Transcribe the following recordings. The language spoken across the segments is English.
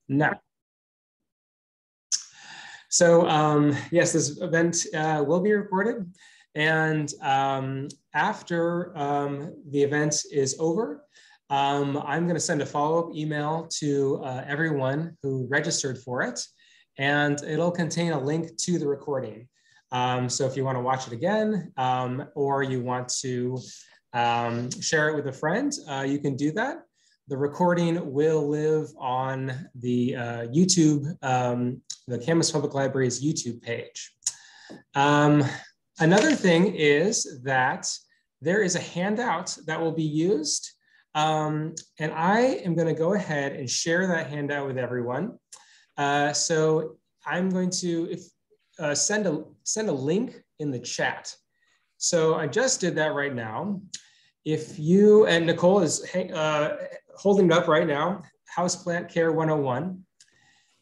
Now. So yes, this event will be recorded. And after the event is over, I'm going to send a follow-up email to everyone who registered for it. And it'll contain a link to the recording. So if you want to watch it again, or you want to share it with a friend, you can do that. The recording will live on the YouTube, the Camas Public Library's YouTube page. Another thing is that there is a handout that will be used. And I am going to go ahead and share that handout with everyone. So I'm going to send a link in the chat. So I just did that right now. If you, and Nicole is holding it up right now, Houseplant Care 101.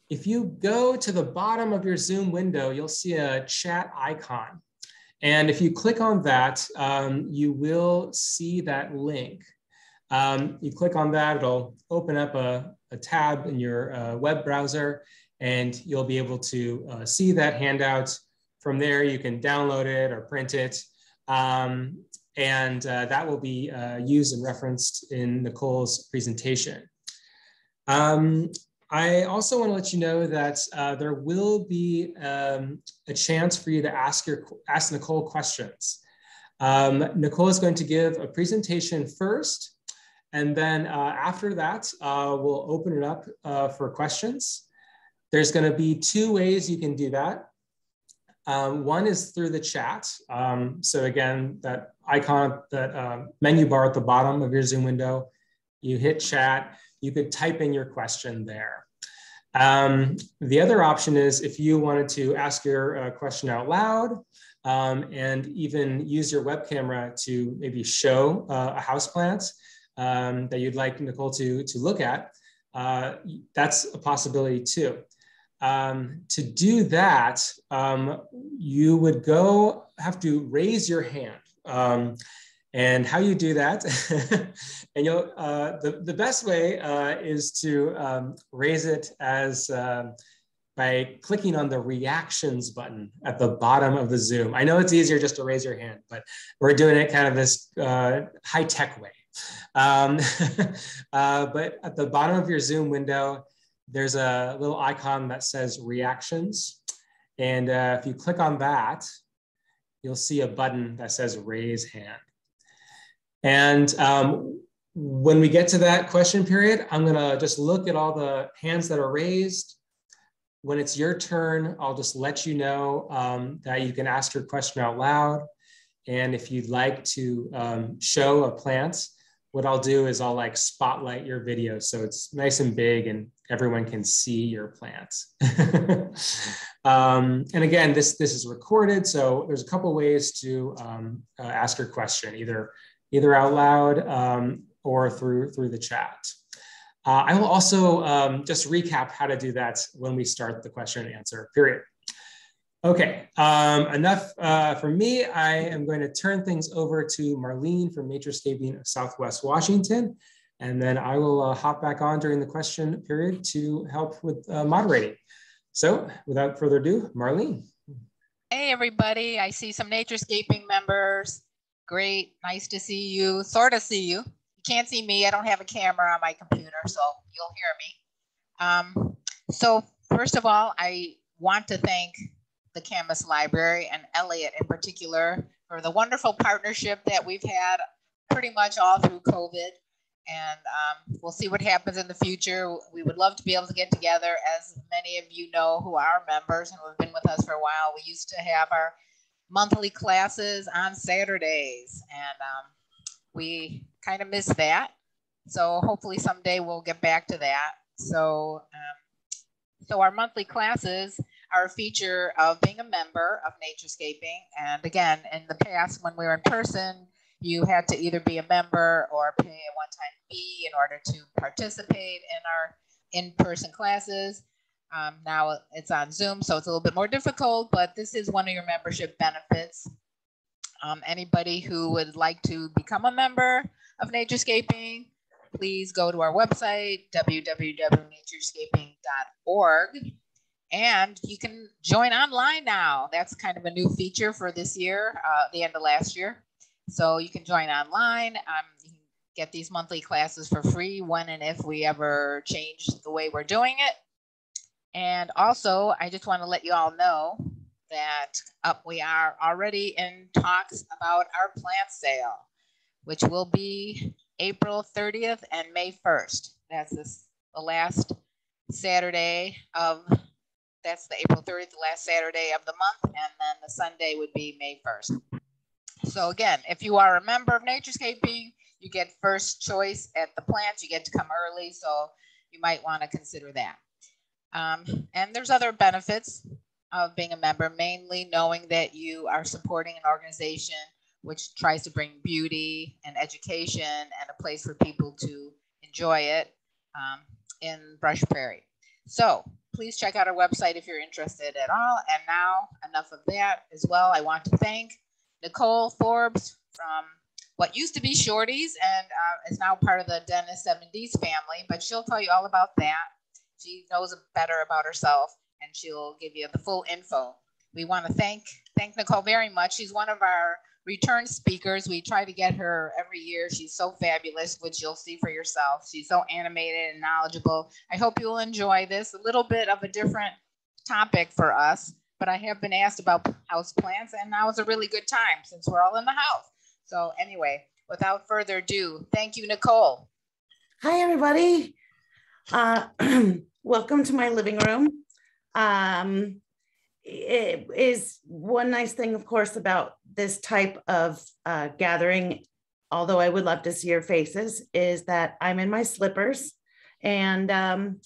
If you go to the bottom of your Zoom window, you'll see a chat icon. And if you click on that, you will see that link. You click on that, it'll open up a tab in your web browser, and you'll be able to see that handout. From there, you can download it or print it. And that will be used and referenced in Nicole's presentation. I also want to let you know that there will be a chance for you to ask Nicole questions. Nicole is going to give a presentation first, and then after that, we'll open it up for questions. There's going to be two ways you can do that. One is through the chat. So again, that icon, that menu bar at the bottom of your Zoom window, you hit chat, you could type in your question there. The other option is if you wanted to ask your question out loud and even use your web camera to maybe show a houseplant that you'd like Nicole to look at, that's a possibility too. To do that, you would have to raise your hand. And how you do that, and the best way is to raise it as by clicking on the reactions button at the bottom of the Zoom. I know it's easier just to raise your hand, but we're doing it kind of this high-tech way. But at the bottom of your Zoom window, there's a little icon that says reactions. And if you click on that, you'll see a button that says raise hand. And when we get to that question period, I'm gonna just look at all the hands that are raised. When it's your turn, I'll just let you know that you can ask your question out loud. And if you'd like to show a plant, what I'll do is I'll like spotlight your video so it's nice and big and everyone can see your plants. And again, this is recorded, so there's a couple ways to ask your question, either out loud or through the chat. I will also just recap how to do that when we start the question and answer period. Okay, enough from me. I am going to turn things over to Marlene from Naturescaping of Southwest Washington, and then I will hop back on during the question period to help with moderating. So without further ado, Marlene. Hey everybody, I see some Naturescaping members. Great, nice to see you, sort of see you. You can't see me, I don't have a camera on my computer, so you'll hear me. So first of all, I want to thank the Camas Library and Elliot in particular for the wonderful partnership that we've had pretty much all through COVID. And we'll see what happens in the future. We would love to be able to get together, as many of you know who are members and who have been with us for a while. We used to have our monthly classes on Saturdays, and we kind of miss that. So hopefully someday we'll get back to that. So our monthly classes are a feature of being a member of Naturescaping. And again, in the past, when we were in person, you had to either be a member or pay a one-time fee in order to participate in our in-person classes. Now it's on Zoom, so it's a little bit more difficult, but this is one of your membership benefits. Anybody who would like to become a member of Naturescaping, please go to our website, www.naturescaping.org, and you can join online now. That's kind of a new feature for this year, the end of last year. So you can join online. You can get these monthly classes for free when and if we ever change the way we're doing it. And also, I just want to let you all know that we are already in talks about our plant sale, which will be April 30th and May 1st. That's the last Saturday of, that's the April 30th, the last Saturday of the month, and then the Sunday would be May 1st. So again, if you are a member of Naturescaping, you get first choice at the plants. You get to come early, so you might want to consider that. And there's other benefits of being a member, mainly knowing that you are supporting an organization which tries to bring beauty and education and a place for people to enjoy it in Brush Prairie. So please check out our website if you're interested at all. And now, enough of that as well. I want to thank Nicole Forbes from what used to be Shorties and is now part of the Dennis 70s family, but she'll tell you all about that. She knows better about herself and she'll give you the full info. We want to thank Nicole very much. She's one of our return speakers. We try to get her every year. She's so fabulous, which you'll see for yourself. She's so animated and knowledgeable. I hope you'll enjoy this. A little bit of a different topic for us, but I have been asked about houseplants, and now is a really good time since we're all in the house. So anyway, without further ado, thank you, Nicole. Hi, everybody. Welcome to my living room. It is one nice thing, of course, about this type of gathering, although I would love to see your faces, is that I'm in my slippers and I'm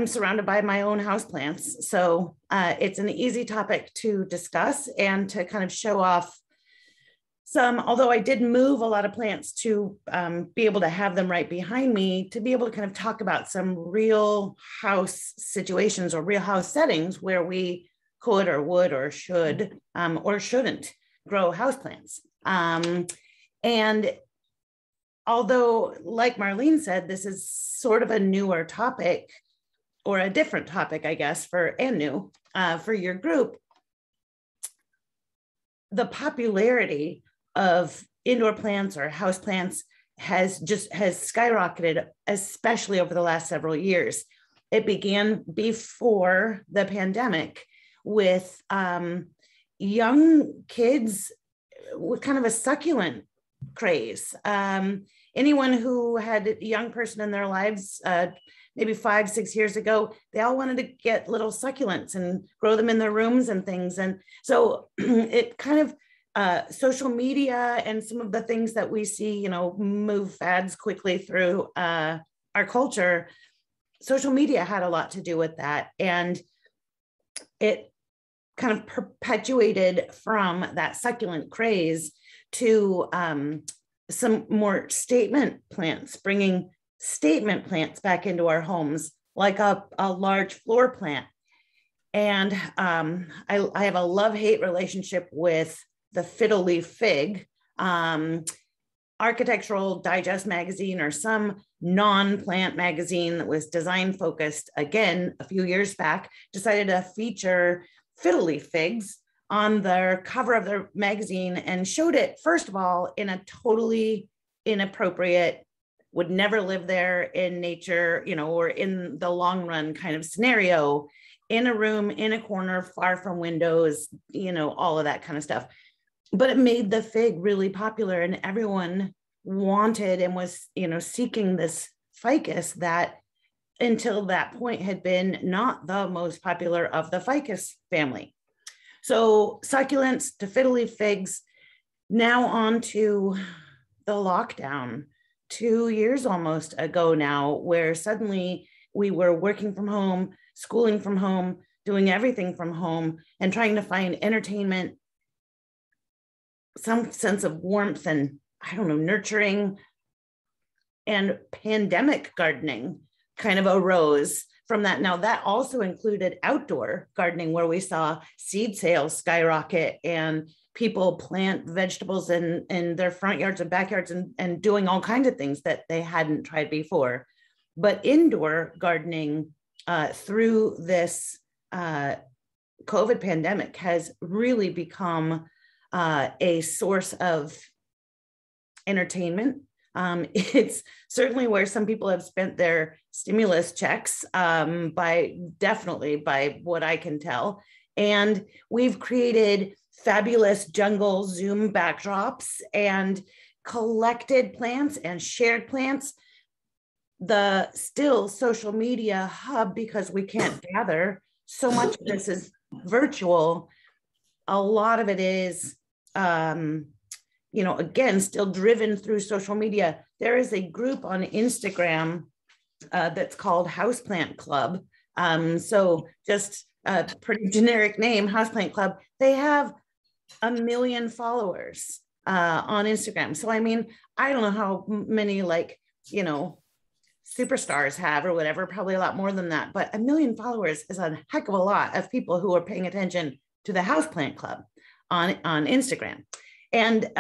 surrounded by my own houseplants. So it's an easy topic to discuss and to kind of show off some, although I did move a lot of plants to be able to have them right behind me, to be able to kind of talk about some real house situations or real house settings where we could or would or should or shouldn't grow houseplants. And although, like Marlene said, this is sort of a newer topic or a different topic, I guess, for your group, the popularity of indoor plants or house plants has skyrocketed, especially over the last several years. It began before the pandemic with young kids with kind of a succulent craze. Anyone who had a young person in their lives, maybe 5-6 years ago, they all wanted to get little succulents and grow them in their rooms and things. And so it kind of social media and some of the things that we see, move fads quickly through our culture, social media had a lot to do with that. And it kind of perpetuated from that succulent craze to some more statement plants, bringing statement plants back into our homes, like a large floor plant. And I have a love-hate relationship with the Fiddly Fig, Architectural Digest magazine, or some non-plant magazine that was design focused, again, a few years back, decided to feature Fiddly Figs on their cover of their magazine and showed it, first of all, in a totally inappropriate, would never live there in nature, or in the long run kind of scenario, in a room, in a corner, far from windows, all of that kind of stuff. But it made the fig really popular, and everyone wanted and was, seeking this ficus that until that point had been not the most popular of the ficus family. So succulents to fiddly figs, now on to the lockdown 2 years almost ago now, where suddenly we were working from home, schooling from home, doing everything from home, and trying to find entertainment, some sense of warmth and, nurturing, and pandemic gardening kind of arose from that. Now, that also included outdoor gardening, where we saw seed sales skyrocket and people plant vegetables in their front yards and backyards and doing all kinds of things that they hadn't tried before. But indoor gardening through this COVID pandemic has really become a source of entertainment. It's certainly where some people have spent their stimulus checks, definitely by what I can tell. And we've created fabulous jungle Zoom backdrops and collected plants and shared plants. The still social media hub, because we can't gather, so much of this is virtual. A lot of it is, again, still driven through social media. There is a group on Instagram that's called Houseplant Club. So just a pretty generic name, Houseplant Club. They have 1 million followers on Instagram. So, I mean, I don't know how many superstars have or whatever, probably a lot more than that, but 1 million followers is a heck of a lot of people who are paying attention to the Houseplant Club on Instagram. And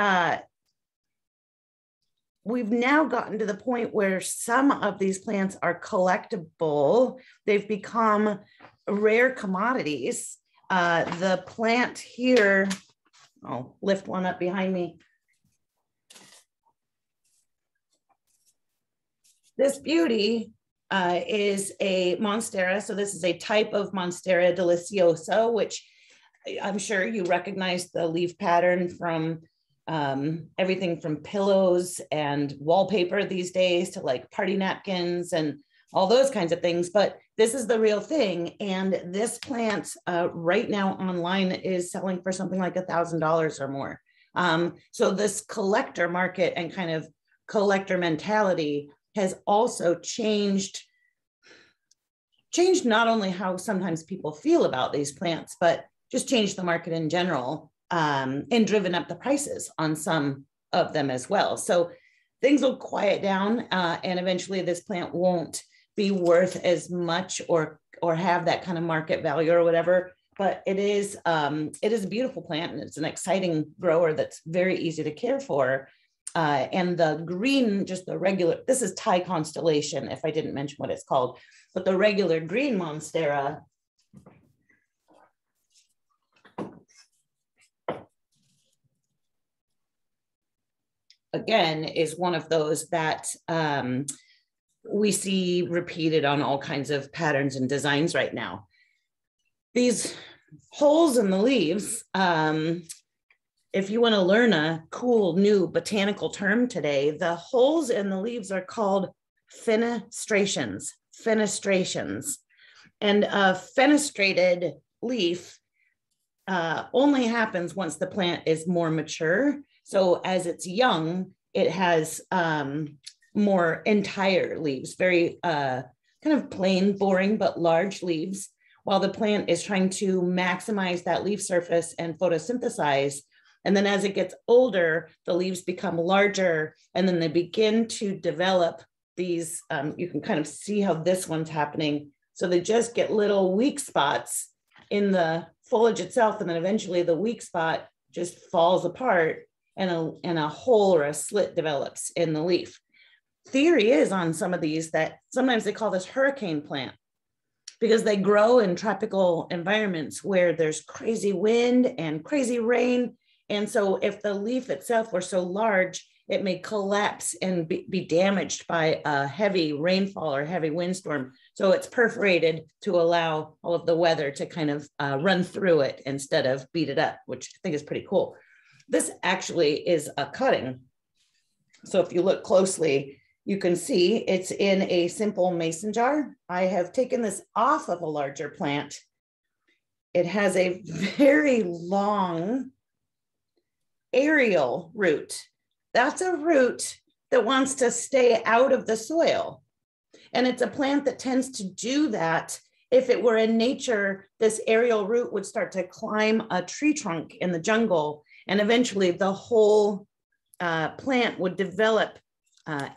we've now gotten to the point where some of these plants are collectible. They've become rare commodities. The plant here, I'll lift one up behind me. This beauty is a Monstera. So this is a type of Monstera deliciosa, which I'm sure you recognize the leaf pattern from everything from pillows and wallpaper these days to like party napkins and all those kinds of things. But this is the real thing. And this plant right now online is selling for something like $1,000 or more. So this collector market and kind of collector mentality has also changed not only how sometimes people feel about these plants, but just changed the market in general, and driven up the prices on some of them as well. So things will quiet down, and eventually this plant won't be worth as much or have that kind of market value or whatever. But it is a beautiful plant, and it's an exciting grower that's very easy to care for. And the green, just the regular, this is Thai Constellation, if I didn't mention what it's called, but the regular green Monstera again is one of those that we see repeated on all kinds of patterns and designs right now. These holes in the leaves, if you want to learn a cool new botanical term today, the holes in the leaves are called fenestrations. And a fenestrated leaf only happens once the plant is more mature. So as it's young, it has more entire leaves, very kind of plain, boring, but large leaves, while the plant is trying to maximize that leaf surface and photosynthesize. And then as it gets older, the leaves become larger, and then they begin to develop these, you can kind of see how this one's happening. So they just get little weak spots in the foliage itself, and then eventually the weak spot just falls apart and a hole or a slit develops in the leaf. Theory is on some of these that sometimes they call this hurricane plant because they grow in tropical environments where there's crazy wind and crazy rain. And so if the leaf itself were so large, it may collapse and be damaged by a heavy rainfall or heavy windstorm. So it's perforated to allow all of the weather to kind of run through it instead of beat it up, which I think is pretty cool. This actually is a cutting. So if you look closely, you can see it's in a simple mason jar. I have taken this off of a larger plant. It has a very long aerial root. That's a root that wants to stay out of the soil. And it's a plant that tends to do that. If it were in nature, this aerial root would start to climb a tree trunk in the jungle, and eventually the whole plant would develop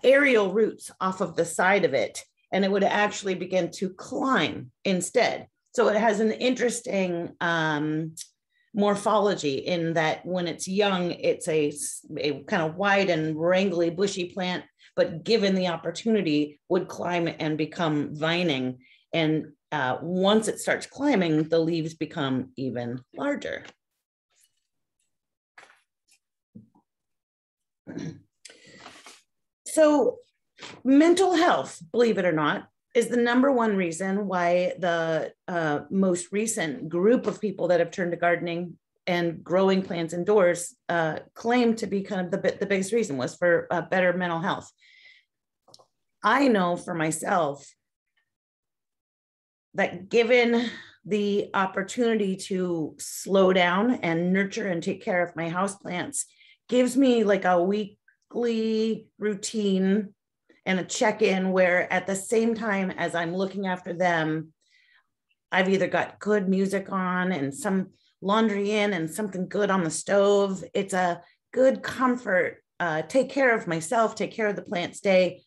aerial roots off of the side of it. and it would actually begin to climb instead. So it has an interesting morphology in that when it's young, it's a kind of wide and wrangly bushy plant, but given the opportunity would climb and become vining. And once it starts climbing, the leaves become even larger. So mental health, believe it or not, is the #1 reason why the most recent group of people that have turned to gardening and growing plants indoors claim to be kind of the biggest reason was for better mental health. I know for myself that given the opportunity to slow down and nurture and take care of my houseplants gives me like a weekly routine and a check-in where at the same time as I'm looking after them, I've either got good music on and some laundry in and something good on the stove. It's a good comfort, take care of myself, take care of the plants day.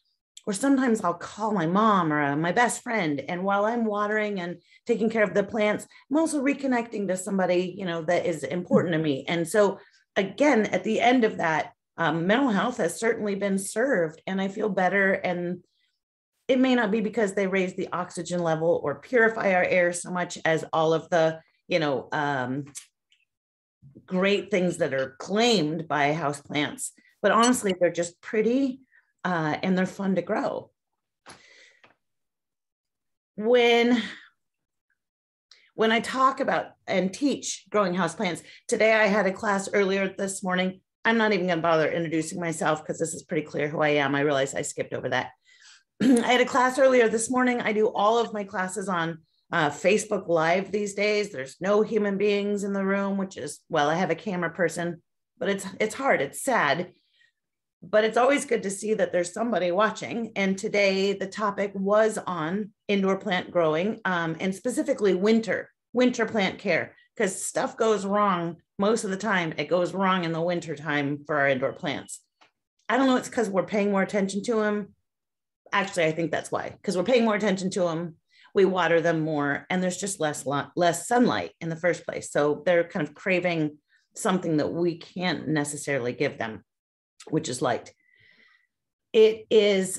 Or sometimes I'll call my mom or my best friend. And while I'm watering and taking care of the plants, I'm also reconnecting to somebody, you know, that is important to me. And so again, at the end of that, mental health has certainly been served and I feel better. And it may not be because they raise the oxygen level or purify our air so much as all of the, you know, great things that are claimed by houseplants, but honestly, they're just pretty and they're fun to grow. When I talk about and teach growing houseplants, today I had a class earlier this morning. I'm not even going to bother introducing myself because this is pretty clear who I am. I realize I skipped over that. I had a class earlier this morning. I do all of my classes on Facebook Live these days. There's no human beings in the room, which is, well, I have a camera person, but it's hard. It's sad. But it's always good to see that there's somebody watching. And today the topic was on indoor plant growing and specifically winter plant care, because stuff goes wrong most of the time. It goes wrong in the winter time for our indoor plants. I don't know, it's because we're paying more attention to them. Actually, I think that's why, because we're paying more attention to them. We water them more and there's just less sunlight in the first place. So they're kind of craving something that we can't necessarily give them, which is light. It is,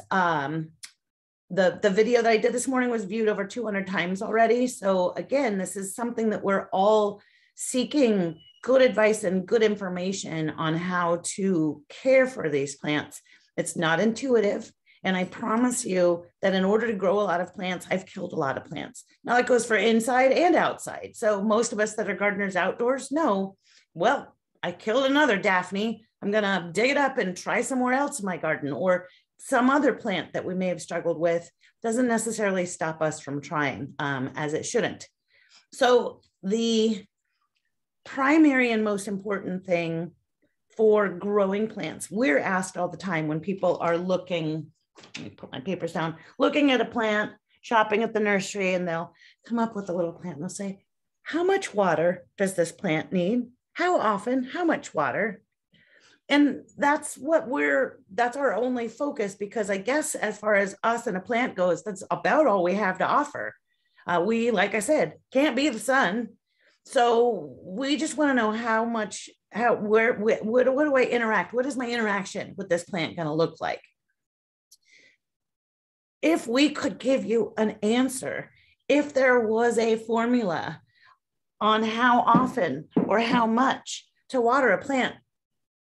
the video that I did this morning was viewed over 200 times already. So again, this is something that we're all seeking good advice and good information on how to care for these plants. It's not intuitive. And I promise you that in order to grow a lot of plants, I've killed a lot of plants. Now that goes for inside and outside. So most of us that are gardeners outdoors know, well, I killed another Daphne. I'm going to dig it up and try somewhere else in my garden, or some other plant that we may have struggled with doesn't necessarily stop us from trying, as it shouldn't. So the primary and most important thing for growing plants, we're asked all the time when people are looking, let me put my papers down, looking at a plant, shopping at the nursery, and they'll come up with a little plant and they'll say, how much water does this plant need? How often? How much water? And that's our only focus, because I guess as far as us and a plant goes, that's about all we have to offer. We, like I said, can't be the sun. So we just want to know what do I interact? What is my interaction with this plant going to look like? If we could give you an answer, if there was a formula on how often or how much to water a plant,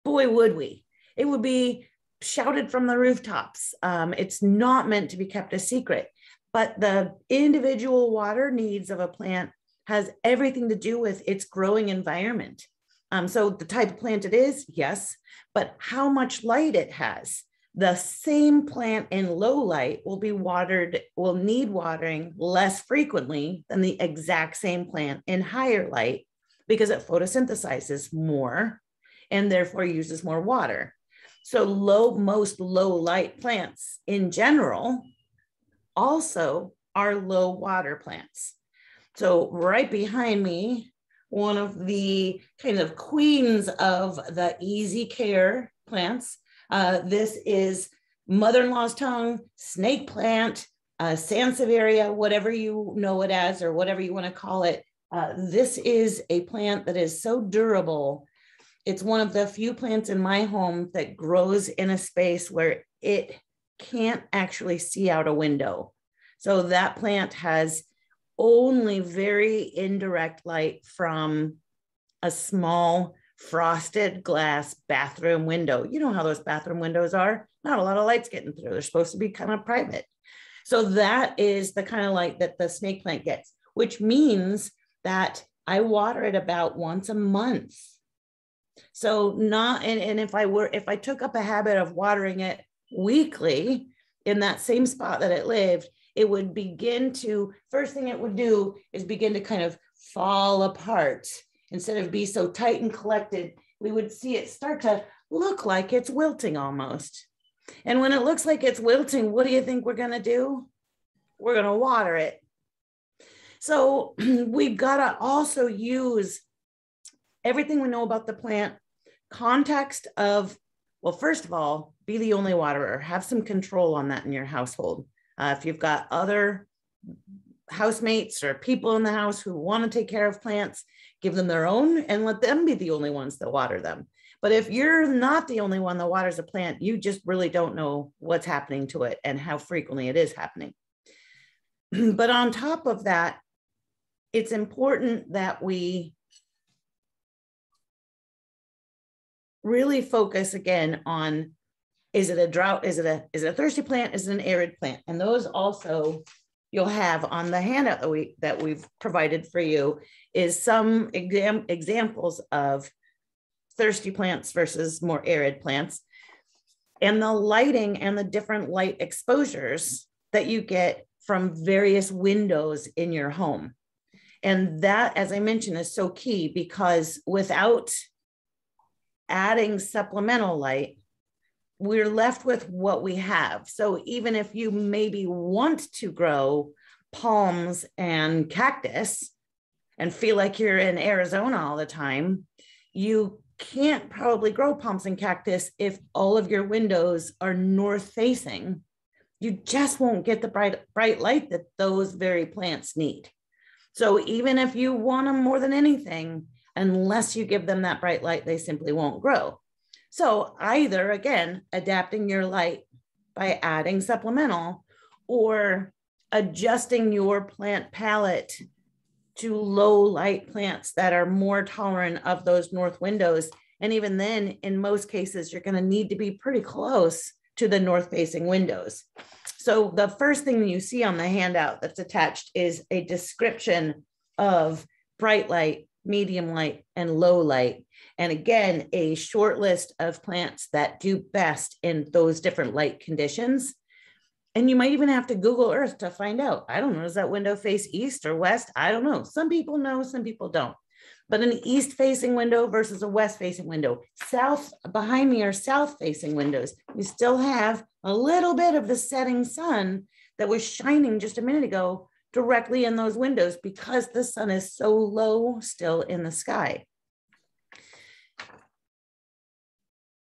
boy, would we. It would be shouted from the rooftops. It's not meant to be kept a secret, but the individual water needs of a plant has everything to do with its growing environment. So the type of plant it is, yes, but how much light it has. The same plant in low light will need watering less frequently than the exact same plant in higher light, because it photosynthesizes more and therefore uses more water. So most low light plants in general also are low water plants. So right behind me, one of the kind of queens of the easy care plants. This is mother-in-law's tongue, snake plant. Sansevieria, whatever you know it as, or whatever you want to call it. This is a plant that is so durable. It's one of the few plants in my home that grows in a space where it can't actually see out a window. So that plant has only very indirect light from a small frosted glass bathroom window. You know how those bathroom windows are? Not a lot of light's getting through. They're supposed to be kind of private. So that is the kind of light that the snake plant gets, which means that I water it about once a month. So not, and if I took up a habit of watering it weekly in that same spot that it lived, it would begin to, first thing it would do is begin to kind of fall apart. Instead of be so tight and collected, we would see it start to look like it's wilting almost. And when it looks like it's wilting, what do you think we're gonna do? We're gonna water it. So we've gotta also use everything we know about the plant, context of, well, first of all, be the only waterer, have some control on that in your household. If you've got other housemates or people in the house who want to take care of plants, give them their own and let them be the only ones that water them. But if you're not the only one that waters a plant, you just really don't know what's happening to it and how frequently it is happening. But on top of that, it's important that we really focus again on, is it a drought? Is it a thirsty plant? Is it an arid plant? And those also you'll have on the handout that we've provided for you is some examples of thirsty plants versus more arid plants, and the lighting and the different light exposures that you get from various windows in your home. And that, as I mentioned, is so key, because without adding supplemental light, we're left with what we have. So even if you maybe want to grow palms and cactus and feel like you're in Arizona all the time, you can't probably grow palms and cactus if all of your windows are north facing. You just won't get the bright light that those very plants need. So even if you want them more than anything, unless you give them that bright light, they simply won't grow. So either, again, adapting your light by adding supplemental, or adjusting your plant palette to low light plants that are more tolerant of those north windows. And even then, in most cases, you're going to need to be pretty close to the north facing windows. So the first thing you see on the handout that's attached is a description of bright light, medium light, and low light. And again, a short list of plants that do best in those different light conditions. And you might even have to Google Earth to find out. I don't know, does that window face east or west? I don't know. Some people know, some people don't. But an east facing window versus a west facing window. South, behind me are south facing windows. We still have a little bit of the setting sun that was shining just a minute ago directly in those windows, because the sun is so low still in the sky.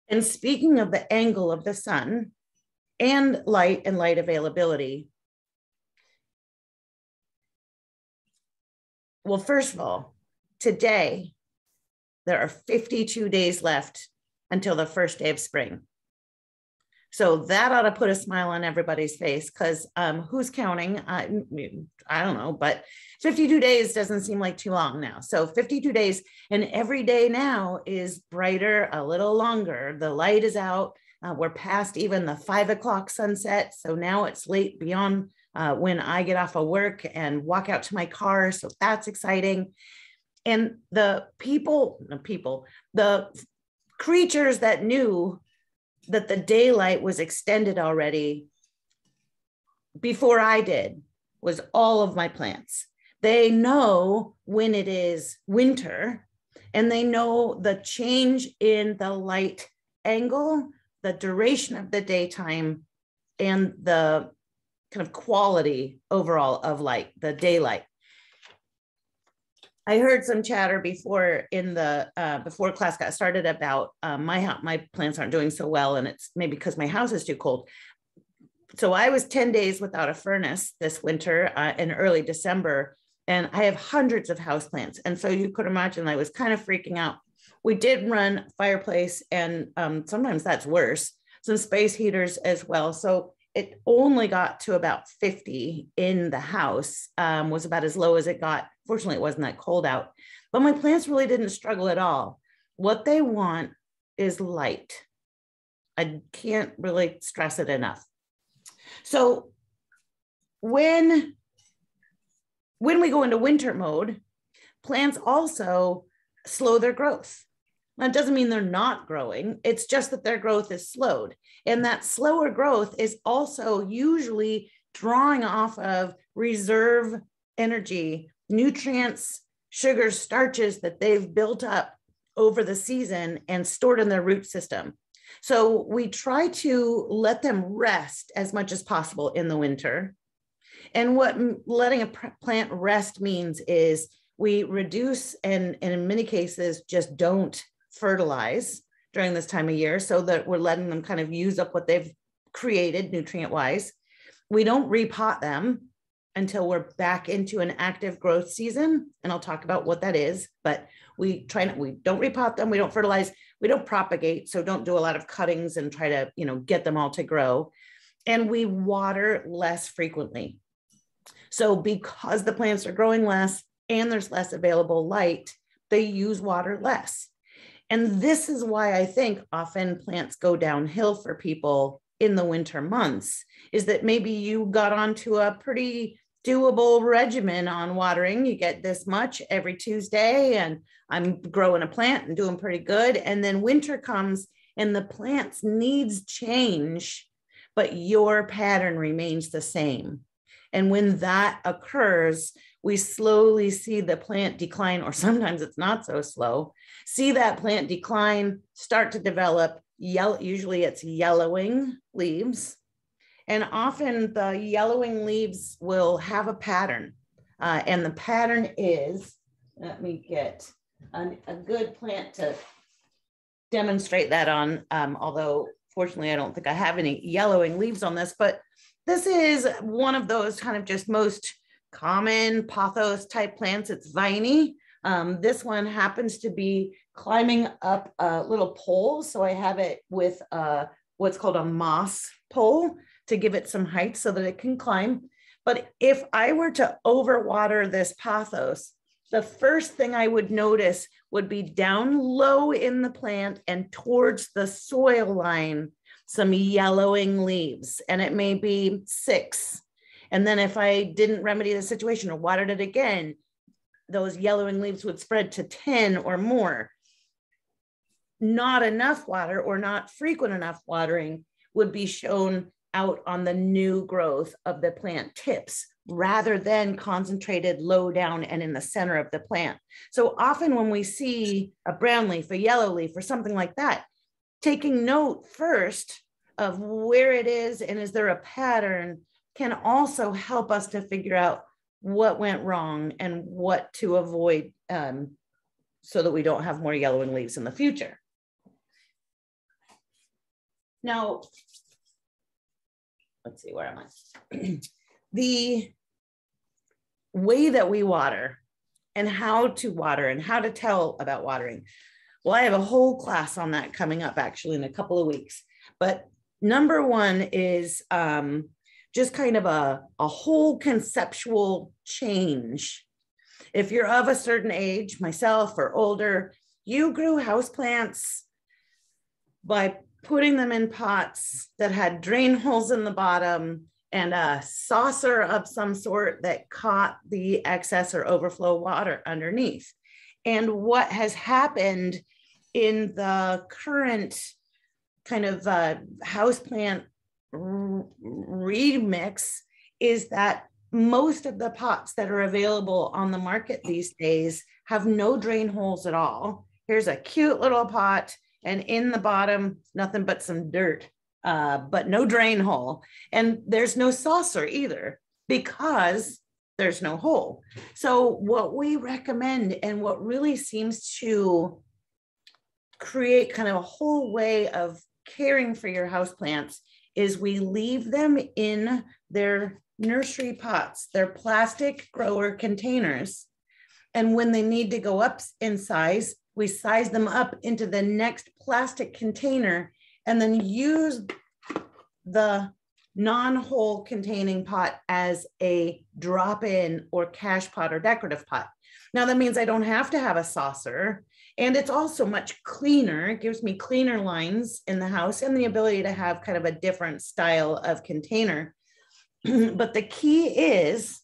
And speaking of the angle of the sun and light availability, well, first of all, today, there are 52 days left until the first day of spring. So that ought to put a smile on everybody's face, because who's counting? I don't know, but 52 days doesn't seem like too long now. So 52 days, and every day now is brighter, a little longer. The light is out. We're past even the 5 o'clock sunset. So now it's late beyond when I get off of work and walk out to my car. So that's exciting. And the creatures that knew that the daylight was extended already before I did was all of my plants. They know when it is winter, and they know the change in the light angle, the duration of the daytime, and the kind of quality overall of light, the daylight. I heard some chatter before in the before class got started about my plants aren't doing so well, and it's maybe because my house is too cold. So I was 10 days without a furnace this winter in early December, and I have hundreds of houseplants. And so you could imagine I was kind of freaking out. We did run fireplace, and sometimes that's worse, some space heaters as well. So it only got to about 50 in the house, was about as low as it got. Fortunately, it wasn't that cold out, but my plants really didn't struggle at all. What they want is light. I can't really stress it enough. So when we go into winter mode, plants also slow their growth. Now, it doesn't mean they're not growing. It's just that their growth is slowed. And that slower growth is also usually drawing off of reserve energy, nutrients, sugars, starches that they've built up over the season and stored in their root system. So we try to let them rest as much as possible in the winter. And what letting a plant rest means is we reduce and in many cases just don't fertilize during this time of year, so that we're letting them kind of use up what they've created nutrient wise. We don't repot them until we're back into an active growth season. And I'll talk about what that is, but we don't repot them. We don't fertilize, we don't propagate. So don't do a lot of cuttings and try to, get them all to grow. And we water less frequently. So because the plants are growing less and there's less available light, they use water less. And this is why I think often plants go downhill for people in the winter months, is that maybe you got onto a pretty doable regimen on watering. You get this much every Tuesday, and I'm growing a plant and doing pretty good. And then winter comes and the plant's needs change, but your pattern remains the same. And when that occurs, we slowly see the plant decline, or sometimes it's not so slow, see that plant decline, start to develop yellow, usually it's yellowing leaves. And often the yellowing leaves will have a pattern. And the pattern is, let me get a good plant to demonstrate that on, although fortunately I don't think I have any yellowing leaves on this, but this is one of those kind of just most common pothos type plants. It's viney. This one happens to be climbing up a little pole. So I have it with what's called a moss pole to give it some height so that it can climb. But if I were to overwater this pothos, the first thing I would notice would be down low in the plant and towards the soil line, some yellowing leaves, and it may be 6. And then if I didn't remedy the situation or watered it again, those yellowing leaves would spread to 10 or more. Not enough water or not frequent enough watering would be shown out on the new growth of the plant tips, rather than concentrated low down and in the center of the plant. So often when we see a brown leaf, a yellow leaf, or something like that, taking note first of where it is and is there a pattern can also help us to figure out what went wrong and what to avoid, so that we don't have more yellowing leaves in the future. Now, let's see, where am I? The way that we water and how to water and how to tell about watering. Well, I have a whole class on that coming up actually in a couple of weeks. But number one is just kind of a whole conceptual change. If you're of a certain age, myself or older, you grew houseplants by putting them in pots that had drain holes in the bottom and a saucer of some sort that caught the excess or overflow water underneath. And what has happened in the current kind of houseplant remix is that most of the pots that are available on the market these days have no drain holes at all. Here's a cute little pot, and in the bottom, nothing but some dirt, but no drain hole. And there's no saucer either because there's no hole. So what we recommend and what really seems to create kind of a whole way of caring for your houseplants is we leave them in their nursery pots, their plastic grower containers. And when they need to go up in size, we size them up into the next plastic container and then use the non-hole containing pot as a drop-in or cache pot or decorative pot. Now that means I don't have to have a saucer, and it's also much cleaner. It gives me cleaner lines in the house and the ability to have kind of a different style of container. But the key is,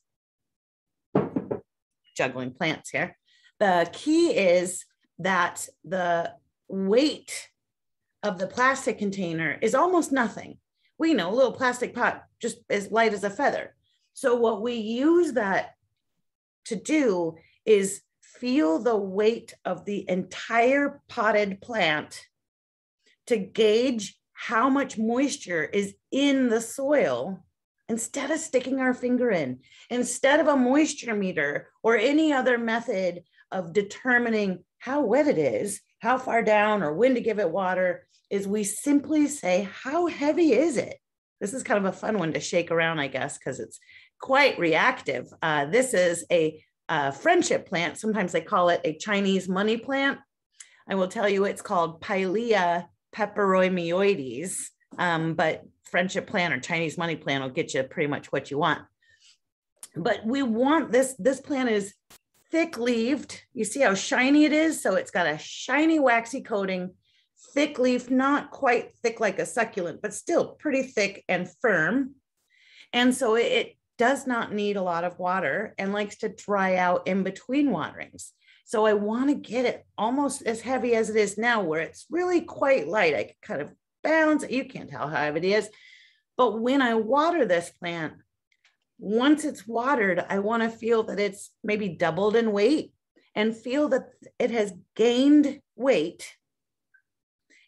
juggling plants here, the key is that the weight of the plastic container is almost nothing. We know a little plastic pot just as light as a feather. So what we use that to do is feel the weight of the entire potted plant to gauge how much moisture is in the soil instead of sticking our finger in. Instead of a moisture meter or any other method of determining how wet it is, how far down or when to give it water, is we simply say, how heavy is it? This is kind of a fun one to shake around, I guess, because it's quite reactive. This is a friendship plant. Sometimes they call it a Chinese money plant. I will tell you it's called Pilea peperomioides, but friendship plant or Chinese money plant will get you pretty much what you want. But we want this plant is thick-leaved. You see how shiny it is? So it's got a shiny waxy coating, thick leaf, not quite thick like a succulent, but still pretty thick and firm. And so it does not need a lot of water and likes to dry out in between waterings. So I want to get it almost as heavy as it is now, where it's really quite light. I can kind of balance it. You can't tell how heavy it is. But when I water this plant, once it's watered, I want to feel that it's maybe doubled in weight and feel that it has gained weight.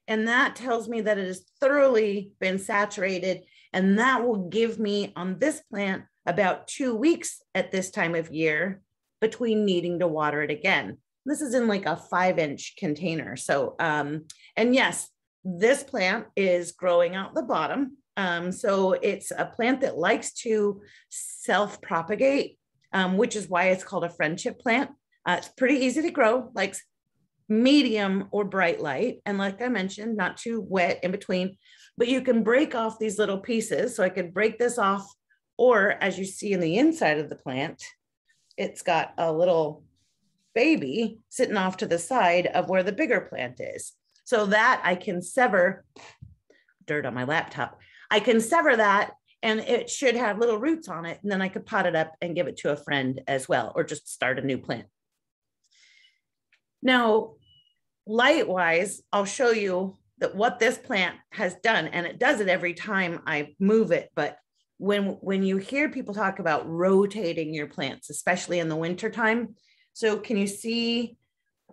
And that tells me that it has thoroughly been saturated. And that will give me on this plant about 2 weeks at this time of year between needing to water it again. This is in like a 5-inch container. So, and yes, this plant is growing out the bottom. So it's a plant that likes to self-propagate, which is why it's called a friendship plant. It's pretty easy to grow, likes medium or bright light. And like I mentioned, not too wet in between, but you can break off these little pieces. So I could break this off, or as you see in the inside of the plant, it's got a little baby sitting off to the side of where the bigger plant is. So that I can sever, dirt on my laptop, I can sever that and it should have little roots on it. And then I could pot it up and give it to a friend as well, or just start a new plant. Now, light-wise, I'll show you that what this plant has done, and it does it every time I move it. But when you hear people talk about rotating your plants, especially in the wintertime, so can you see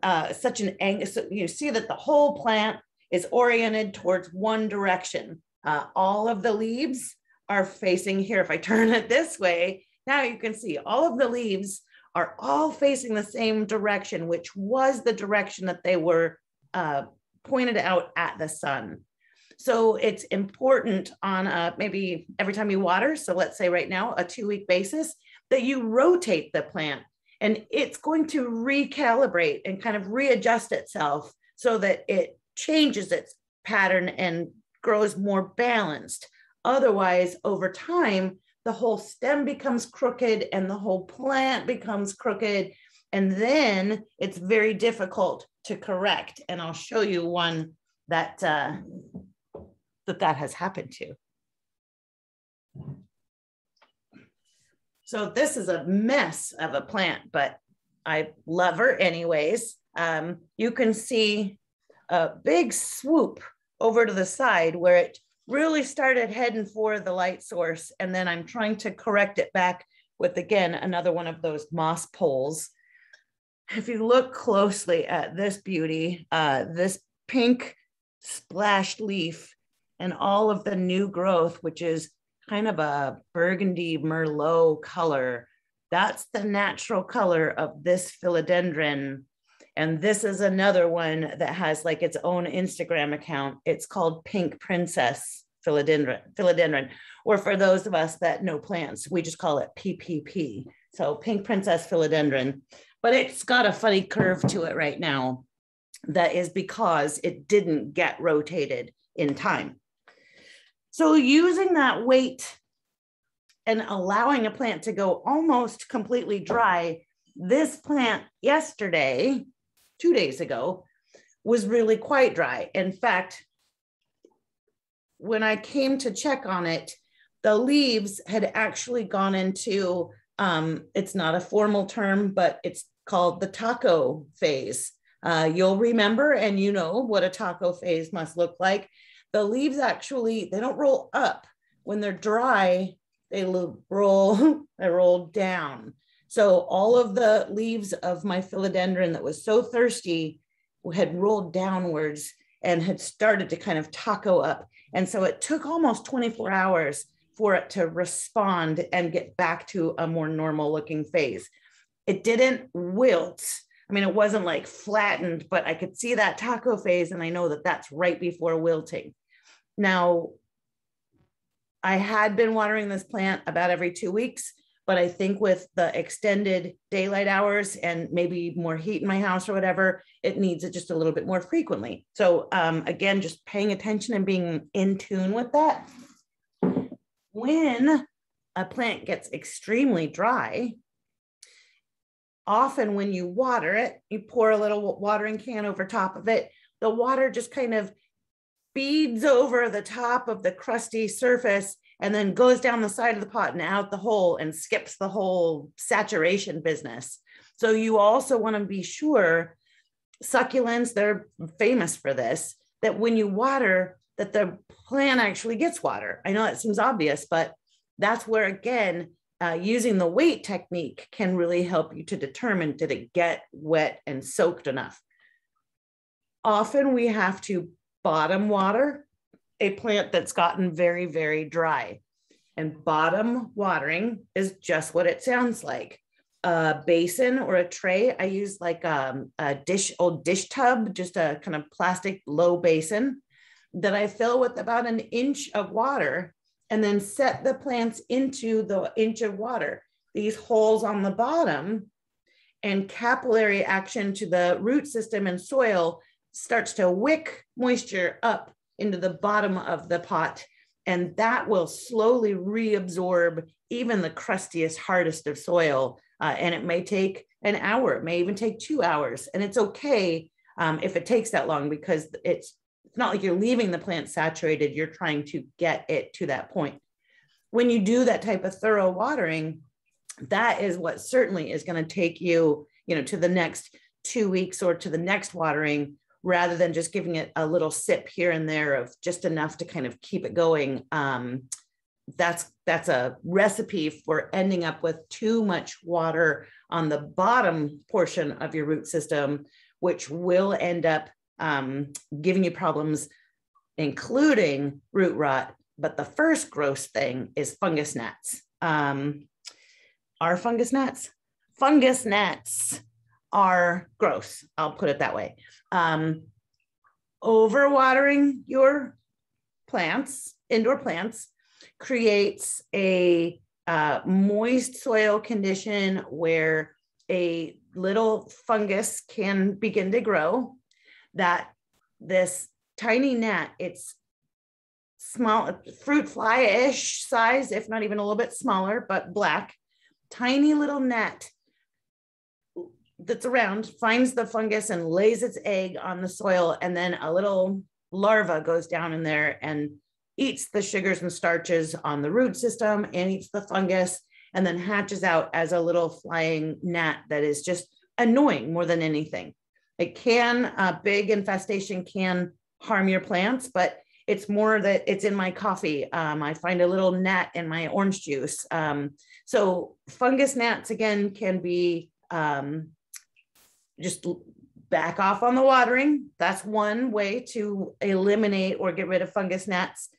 such an angle? So you see that the whole plant is oriented towards one direction. All of the leaves are facing here. If I turn it this way, now you can see all of the leaves are all facing the same direction, which was the direction that they were pointed out at the sun. So it's important on maybe every time you water, so let's say right now, a 2-week basis, that you rotate the plant, and it's going to recalibrate and kind of readjust itself so that it changes its pattern and grows more balanced. Otherwise, over time, the whole stem becomes crooked and the whole plant becomes crooked. And then it's very difficult to correct. And I'll show you one that that has happened to. So this is a mess of a plant, but I love her anyways. You can see a big swoop over to the side where it really started heading for the light source. And then I'm trying to correct it back with, again, another one of those moss poles. If you look closely at this beauty, this pink splashed leaf and all of the new growth, which is kind of a burgundy Merlot color, that's the natural color of this philodendron. And this is another one that has like its own Instagram account. It's called Pink Princess Philodendron, or for those of us that know plants, we just call it PPP. So Pink Princess Philodendron, but it's got a funny curve to it right now. That is because it didn't get rotated in time. So using that weight and allowing a plant to go almost completely dry, this plant yesterday, 2 days ago, was really quite dry. In fact, when I came to check on it, the leaves had actually gone into, it's not a formal term, but it's called the taco phase. You'll remember, and you know what a taco phase must look like. The leaves actually, they don't roll up. When they're dry, they roll down. So all of the leaves of my philodendron that was so thirsty had rolled downwards and had started to kind of taco up. And so it took almost 24 hours for it to respond and get back to a more normal looking phase. It didn't wilt. I mean, it wasn't like flattened, but I could see that taco phase, and I know that that's right before wilting. Now, I had been watering this plant about every 2 weeks, but I think with the extended daylight hours and maybe more heat in my house or whatever, it needs it just a little bit more frequently. So again, just paying attention and being in tune with that. When a plant gets extremely dry, often when you water it, you pour a little watering can over top of it, the water just kind of beads over the top of the crusty surface and then goes down the side of the pot and out the hole and skips the whole saturation business. So you also want to be sure, succulents, they're famous for this, that when you water, that the plant actually gets water. I know that seems obvious, but that's where, again, using the weight technique can really help you to determine, did it get wet and soaked enough? Often we have to bottom water a plant that's gotten very, very dry. And bottom watering is just what it sounds like. A basin or a tray, I use like a old dish tub, just a kind of plastic low basin that I fill with about 1 inch of water and then set the plants into the inch of water. These holes on the bottom and capillary action to the root system and soil starts to wick moisture up into the bottom of the pot. And that will slowly reabsorb even the crustiest, hardest of soil. And it may take an hour, it may even take 2 hours. And it's okay if it takes that long, because it's not like you're leaving the plant saturated, you're trying to get it to that point. When you do that type of thorough watering, that is what certainly is going to take you, to the next 2 weeks or to the next watering, rather than just giving it a little sip here and there of just enough to kind of keep it going. That's a recipe for ending up with too much water on the bottom portion of your root system, which will end up giving you problems, including root rot. But the first gross thing is fungus gnats. Are fungus gnats? Fungus gnats are gross. I'll put it that way. Overwatering your plants, indoor plants, creates a moist soil condition where a little fungus can begin to grow. That this tiny gnat, it's small, fruit fly-ish size, if not even a little bit smaller, but black, tiny little gnat that's around, finds the fungus and lays its egg on the soil, and then a little larva goes down in there and eats the sugars and starches on the root system and eats the fungus, and then hatches out as a little flying gnat that is just annoying more than anything. It can, a big infestation can harm your plants, but it's more that it's in my coffee. I find a little gnat in my orange juice. So fungus gnats, again, can be just back off on the watering. That's one way to eliminate or get rid of fungus gnats.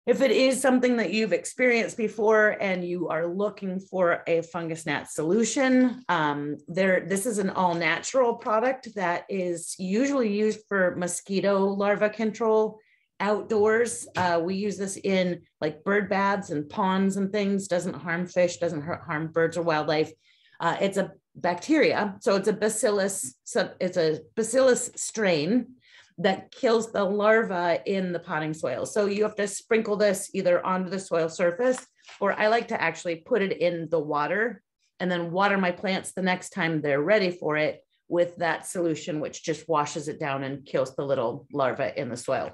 If it is something that you've experienced before and you are looking for a fungus gnat solution, this is an all-natural product that is usually used for mosquito larva control outdoors. We use this in like bird baths and ponds and things. Doesn't harm fish, doesn't harm birds or wildlife. It's a bacteria, so it's a bacillus. So it's a bacillus strain that kills the larva in the potting soil. So you have to sprinkle this either onto the soil surface, or I like to actually put it in the water and then water my plants the next time they're ready for it with that solution, which just washes it down and kills the little larva in the soil.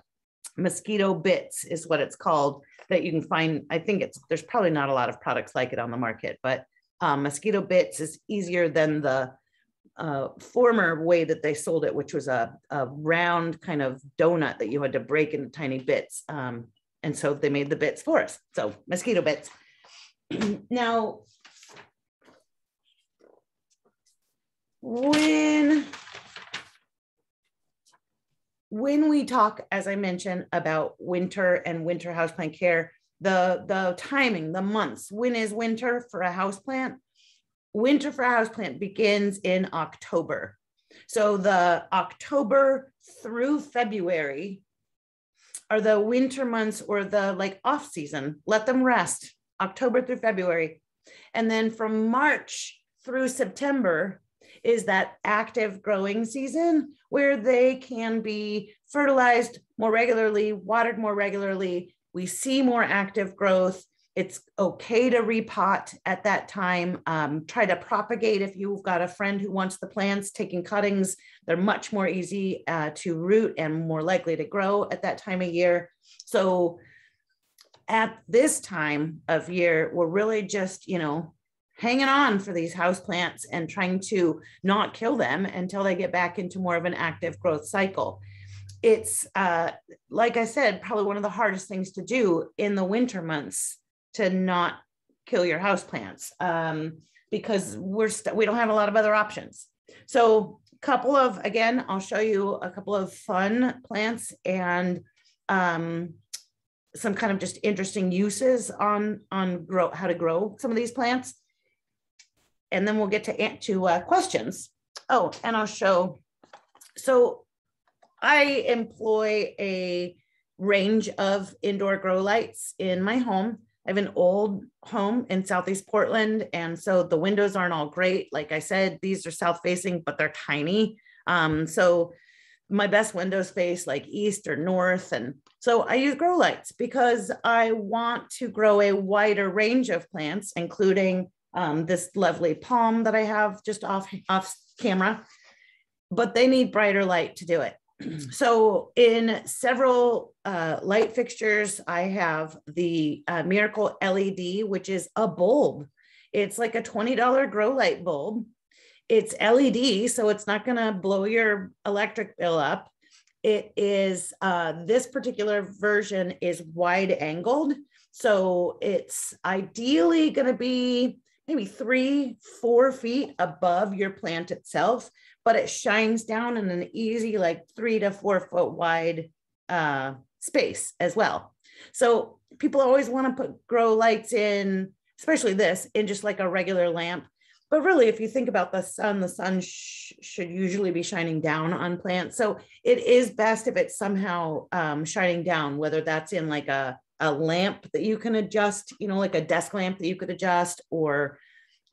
Mosquito bits is what it's called, that you can find. I think there's probably not a lot of products like it on the market, but mosquito bits is easier than the former way that they sold it, which was a round kind of donut that you had to break into tiny bits. And so they made the bits for us. So mosquito bits. Now, when we talk, as I mentioned, about winter and winter houseplant care, the timing, the months, when is winter for a houseplant? Winter for a houseplant begins in October. So the October through February are the winter months, or the like off season. Let them rest, October through February. And then from March through September is that active growing season where they can be fertilized more regularly, watered more regularly. We see more active growth. It's okay to repot at that time. Try to propagate if you've got a friend who wants the plants. Taking cuttings, they're much more easy to root and more likely to grow at that time of year. So at this time of year, we're really just, hanging on for these houseplants and trying to not kill them until they get back into more of an active growth cycle. It's, like I said, probably one of the hardest things to do in the winter months, to not kill your houseplants, because we don't have a lot of other options. So again, I'll show you a couple of fun plants and some kind of just interesting uses on how to grow some of these plants. And then we'll get to questions. Oh, and I'll show. So I employ a range of indoor grow lights in my home. I have an old home in Southeast Portland, and so the windows aren't all great. Like I said, these are south facing, but they're tiny. So my best window space, like east or north. And so I use grow lights because I want to grow a wider range of plants, including this lovely palm that I have just off camera, but they need brighter light to do it. So in several light fixtures, I have the Miracle LED, which is a bulb. It's like a $20 grow light bulb. It's LED, so it's not going to blow your electric bill up. It is, this particular version is wide angled. So it's ideally going to be maybe 3-4 feet above your plant itself, but it shines down in an easy, like 3 to 4 foot wide space as well. So people always want to put grow lights in, especially this, in just like a regular lamp. But really, if you think about the sun should usually be shining down on plants. So it is best if it's somehow shining down, whether that's in like a lamp that you can adjust, like a desk lamp that you could adjust, or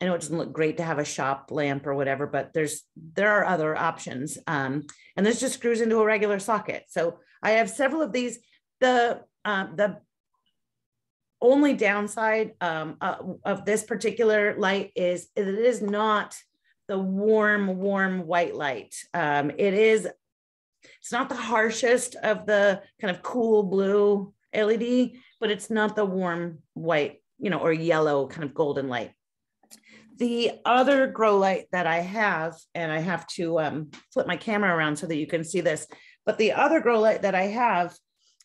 I know it doesn't look great to have a shop lamp or whatever, but there are other options. And this just screws into a regular socket. So I have several of these. The only downside of this particular light is it is not the warm white light. It's not the harshest of the kind of cool blue LED, but it's not the warm white, or yellow kind of golden light. The other grow light that I have, and I have to flip my camera around so that you can see this, but the other grow light that I have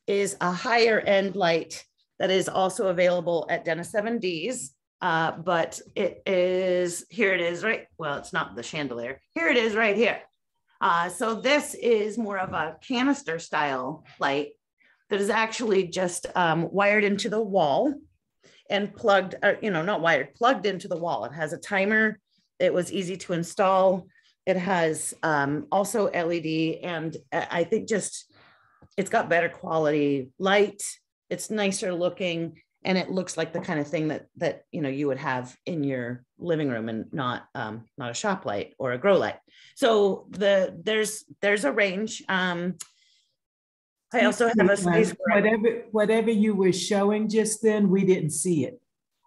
is a higher end light that is also available at Dennis 7Ds, but it is, here it is, right? Well, it's not the chandelier. Here it is right here. So this is more of a canister style light that is actually just wired into the wall and plugged, not wired, plugged into the wall. It has a timer. It was easy to install. It has also LED, and I think just It's got better quality light. It's nicer looking, and it looks like the kind of thing that you would have in your living room, and not a shop light or a grow light. So there's a range. I also have a space where whatever you were showing just then, we didn't see it.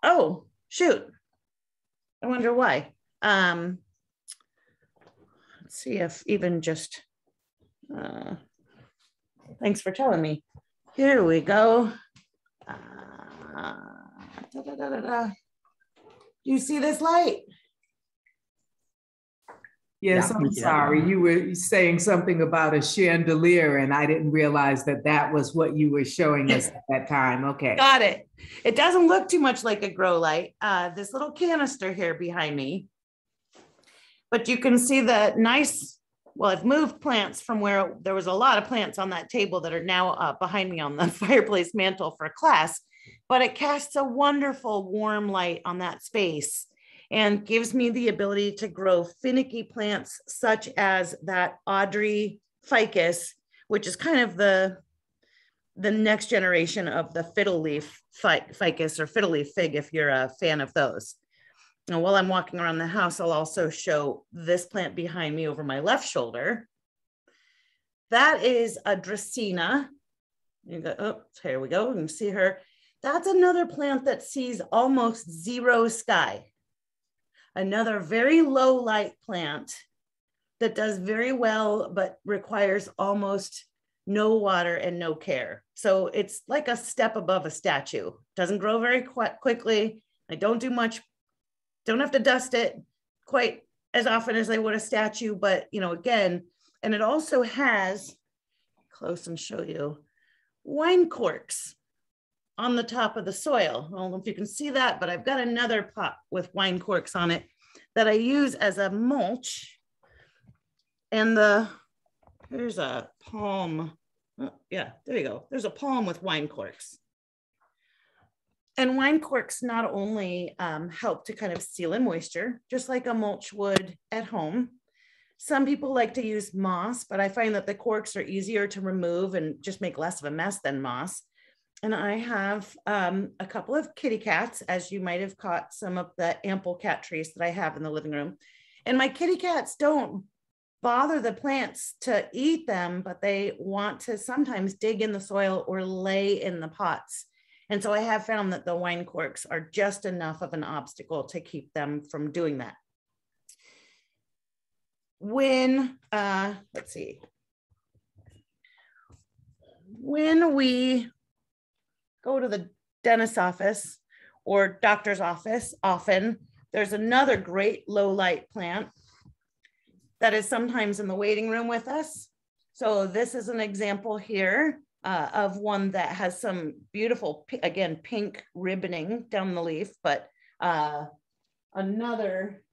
Oh, shoot. I wonder why. Let's see if even just, thanks for telling me. Here we go. Do you see this light? Yes, I'm sorry. You were saying something about a chandelier, and I didn't realize that was what you were showing us at that time. Okay. Got it. It doesn't look too much like a grow light. This little canister here behind me, but you can see the nice, well, I've moved plants from where there was a lot of plants on that table that are now behind me on the fireplace mantle for class, but it casts a wonderful warm light on that space and gives me the ability to grow finicky plants such as that Audrey Ficus, which is kind of the next generation of the fiddly ficus or fiddly fig, if you're a fan of those. Now, while I'm walking around the house, I'll also show this plant behind me over my left shoulder. That is a Dracena. Oh, here we go. You can see her. That's another plant that sees almost zero sky. Another very low light plant that does very well, but requires almost no water and no care. So it's like a step above a statue. Doesn't grow very quickly. I don't do much, don't have to dust it quite as often as I would a statue, but again, and it also has, close and show you, wine corks on the top of the soil. I don't know if you can see that, but I've got another pot with wine corks on it that I use as a mulch. And here's a palm. Oh, yeah, there you go. There's a palm with wine corks. And wine corks not only help to kind of seal in moisture, just like a mulch would at home. Some people like to use moss, but I find that the corks are easier to remove and just make less of a mess than moss. And I have a couple of kitty cats, as you might have caught some of the ample cat trees that I have in the living room. And my kitty cats don't bother the plants to eat them, but they want to sometimes dig in the soil or lay in the pots. And so I have found that the wine corks are just enough of an obstacle to keep them from doing that. When, let's see, when we go to the dentist's office or doctor's office, often there's another great low light plant that is sometimes in the waiting room with us. So this is an example here of one that has some beautiful, again, pink ribboning down the leaf, but another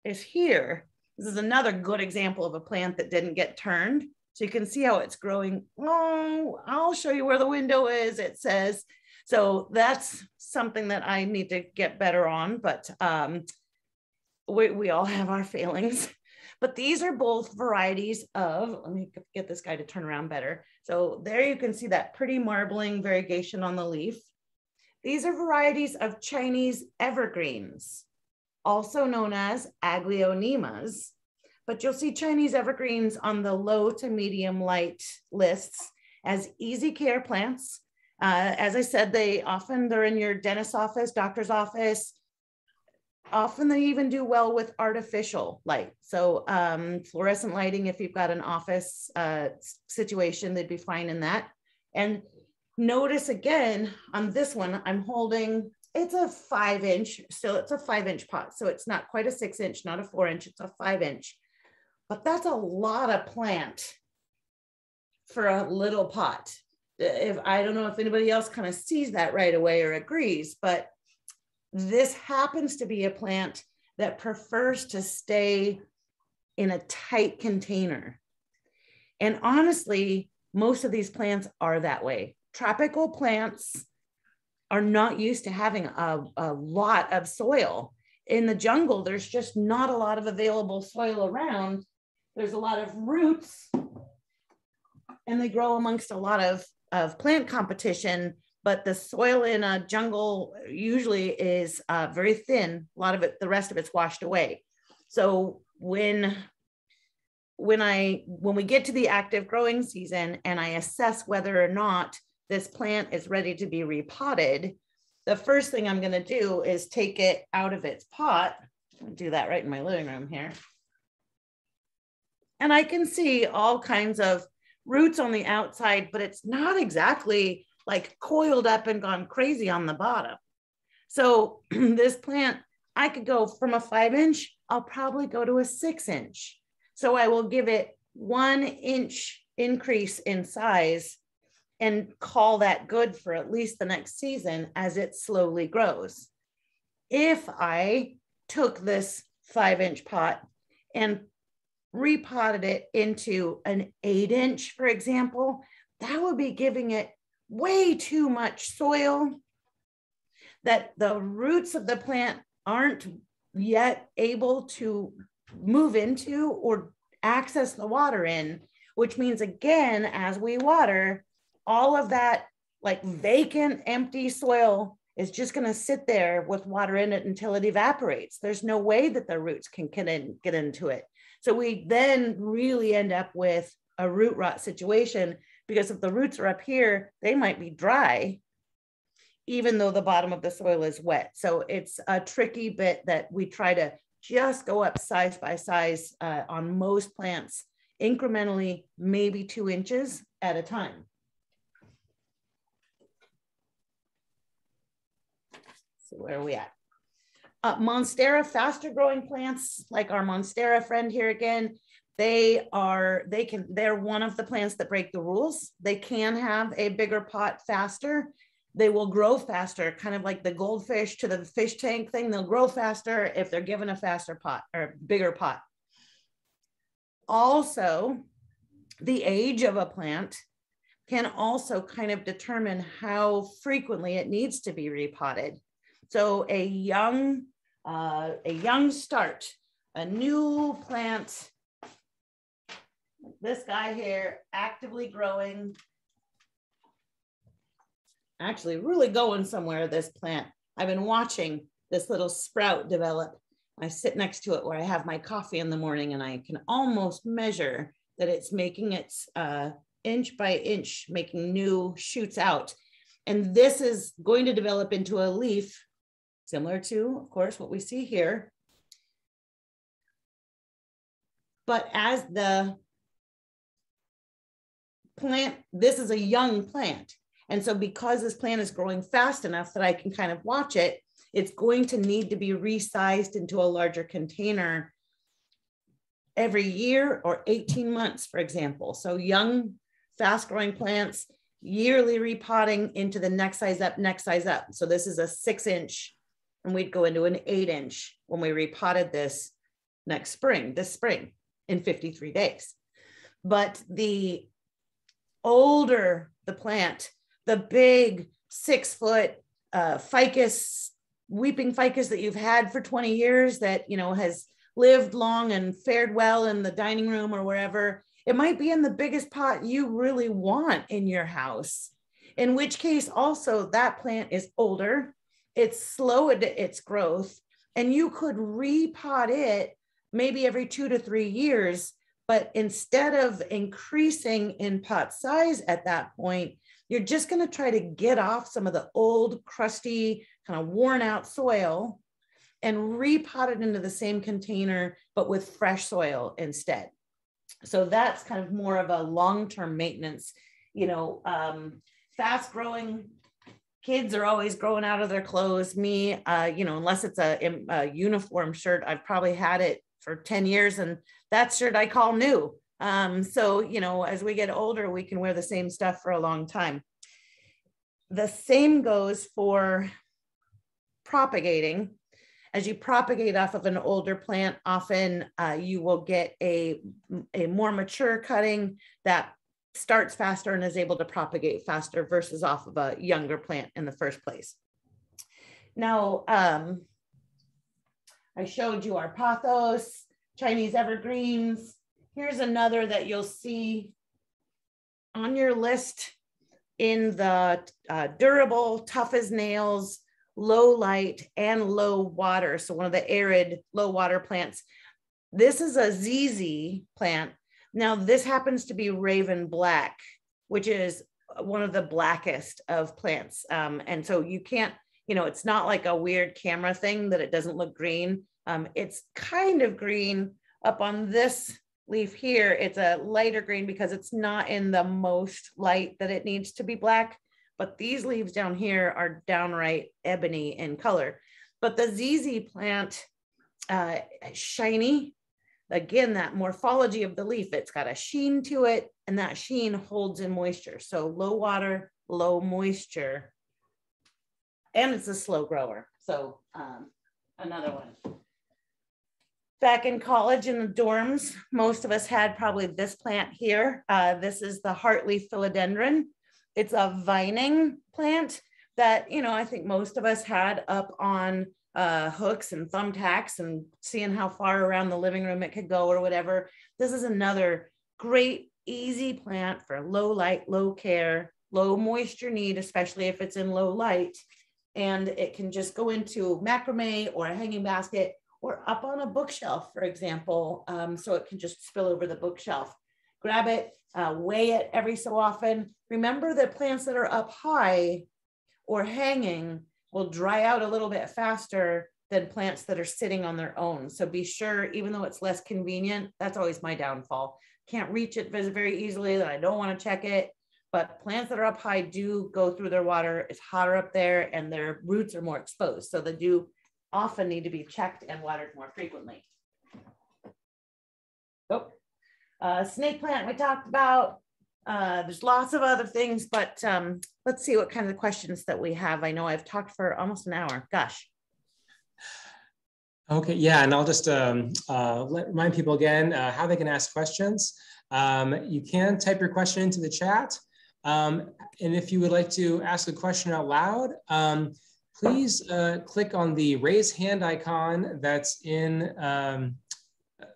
is here. This is another good example of a plant that didn't get turned. So you can see how it's growing. Oh, I'll show you where the window is, it says. So that's something that I need to get better on, but we all have our failings. But these are both varieties of, let me get this guy to turn around better. So there you can see that pretty marbling variegation on the leaf. These are varieties of Chinese evergreens, also known as Aglaonemas. But you'll see Chinese evergreens on the low to medium light lists as easy care plants. As I said, they're in your dentist's office, doctor's office. Often they even do well with artificial light. So fluorescent lighting, if you've got an office situation, they'd be fine in that. And notice again, on this one, I'm holding, it's a 5-inch, so it's a 5-inch pot. So it's not quite a 6-inch, not a 4-inch, it's a 5-inch. But that's a lot of plant for a little pot. I don't know if anybody else kind of sees that right away or agrees, but this happens to be a plant that prefers to stay in a tight container. And honestly, most of these plants are that way. Tropical plants are not used to having a lot of soil. In the jungle, there's just not a lot of available soil around. There's a lot of roots and they grow amongst a lot of plant competition, but the soil in a jungle usually is very thin. A lot of it, the rest of it's washed away. So when we get to the active growing season and I assess whether or not this plant is ready to be repotted, the first thing I'm going to do is take it out of its pot. I'll do that right in my living room here. And I can see all kinds of roots on the outside, but it's not exactly like coiled up and gone crazy on the bottom. So this plant, I could go from a 5-inch, I'll probably go to a 6-inch. So I will give it 1 inch increase in size and call that good for at least the next season as it slowly grows. If I took this 5-inch pot and repotted it into an 8-inch, for example, that would be giving it way too much soil that the roots of the plant aren't yet able to move into or access the water in, which means again, as we water, all of that like vacant, empty soil is just going to sit there with water in it until it evaporates. There's no way that the roots can get into it. So we then really end up with a root rot situation, because if the roots are up here, they might be dry, even though the bottom of the soil is wet. So it's a tricky bit that we try to just go up size by size on most plants, incrementally, maybe 2 inches at a time. So where are we at? Monstera, faster growing plants, like our Monstera friend here again, they're one of the plants that break the rules. They can have a bigger pot faster. They will grow faster, kind of like the goldfish to the fish tank thing. They'll grow faster if they're given a faster pot or bigger pot. Also, the age of a plant can also kind of determine how frequently it needs to be repotted. So a young start, a new plant, this guy here, actively growing, actually really going somewhere, this plant. I've been watching this little sprout develop. I sit next to it where I have my coffee in the morning, and I can almost measure that it's making its inch by inch, making new shoots out. And this is going to develop into a leaf, similar to, of course, what we see here. But as the plant, this is a young plant. And so because this plant is growing fast enough that I can kind of watch it, it's going to need to be resized into a larger container every year or 18 months, for example. So young, fast growing plants, yearly repotting into the next size up, next size up. So this is a 6-inch, and we'd go into an 8-inch when we repotted this this spring in 53 days. But the older the plant, the big 6-foot ficus, weeping ficus that you've had for 20 years that, you know, has lived long and fared well in the dining room or wherever, it might be in the biggest pot you really want in your house, in which case also that plant is older, it's slow at its growth, and you could repot it maybe every 2 to 3 years. But instead of increasing in pot size at that point, you're just going to try to get off some of the old, crusty, kind of worn out soil and repot it into the same container, but with fresh soil instead. So that's kind of more of a long-term maintenance. You know, fast growing kids are always growing out of their clothes. Me, you know, unless it's a uniform shirt, I've probably had it for 10 years, and that shirt I call new. So, you know, as we get older, we can wear the same stuff for a long time. The same goes for propagating. As you propagate off of an older plant, often you will get a more mature cutting that starts faster and is able to propagate faster versus off of a younger plant in the first place. Now, I showed you our pothos, Chinese evergreens. Here's another that you'll see on your list in the durable, tough as nails, low light, and low water. So one of the arid, low water plants. This is a ZZ plant. Now this happens to be Raven Black, which is one of the blackest of plants. And so you can't, you know, it's not like a weird camera thing that it doesn't look green. It's kind of green up on this leaf here. It's a lighter green because it's not in the most light that it needs to be black. But these leaves down here are downright ebony in color. But the ZZ plant, shiny. Again, that morphology of the leaf, it's got a sheen to it, and that sheen holds in moisture. So low water, low moisture, and it's a slow grower. So another one. Back in college in the dorms, most of us had probably this plant here. This is the Hartley Philodendron. It's a vining plant that, you know, I think most of us had up on hooks and thumbtacks and seeing how far around the living room it could go or whatever. This is another great, easy plant for low light, low care, low moisture need, especially if it's in low light. And it can just go into macrame or a hanging basket or up on a bookshelf, for example. So it can just spill over the bookshelf. Grab it, weigh it every so often. Remember that plants that are up high or hanging will dry out a little bit faster than plants that are sitting on their own. So be sure, even though it's less convenient, that's always my downfall. Can't reach it very easily, that I don't want to check it. But plants that are up high do go through their water. It's hotter up there and their roots are more exposed. So they do often need to be checked and watered more frequently. Oh, snake plant we talked about. There's lots of other things, but let's see what kind of questions that we have. I know I've talked for almost an hour. Gosh. Okay, yeah, and I'll just remind people again how they can ask questions. You can type your question into the chat. And if you would like to ask a question out loud, please click on the raise hand icon that's in,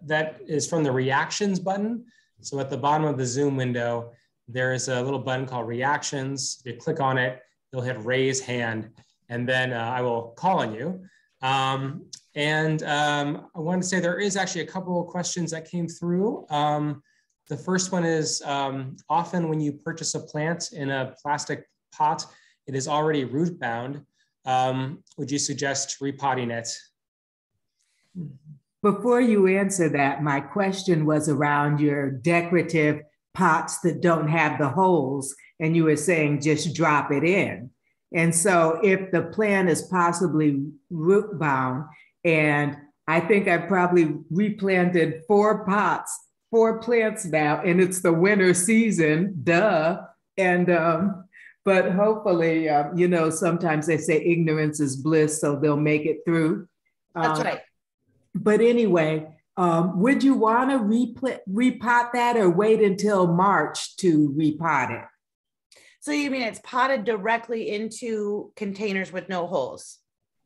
that is from the reactions button. So at the bottom of the Zoom window, there is a little button called reactions. If you click on it, you'll hit raise hand, and then I will call on you. I wanted to say there is actually a couple of questions that came through. The first one is, often when you purchase a plant in a plastic pot, it is already root bound. Would you suggest repotting it? Before you answer that, my question was around your decorative pots that don't have the holes, and you were saying just drop it in. And so if the plant is possibly root bound, and I think I've probably replanted 4 plants now, and it's the winter season, duh. And but hopefully, you know, sometimes they say ignorance is bliss, so they'll make it through. That's right. But anyway, would you want to repot that or wait until March to repot it? So you mean it's potted directly into containers with no holes?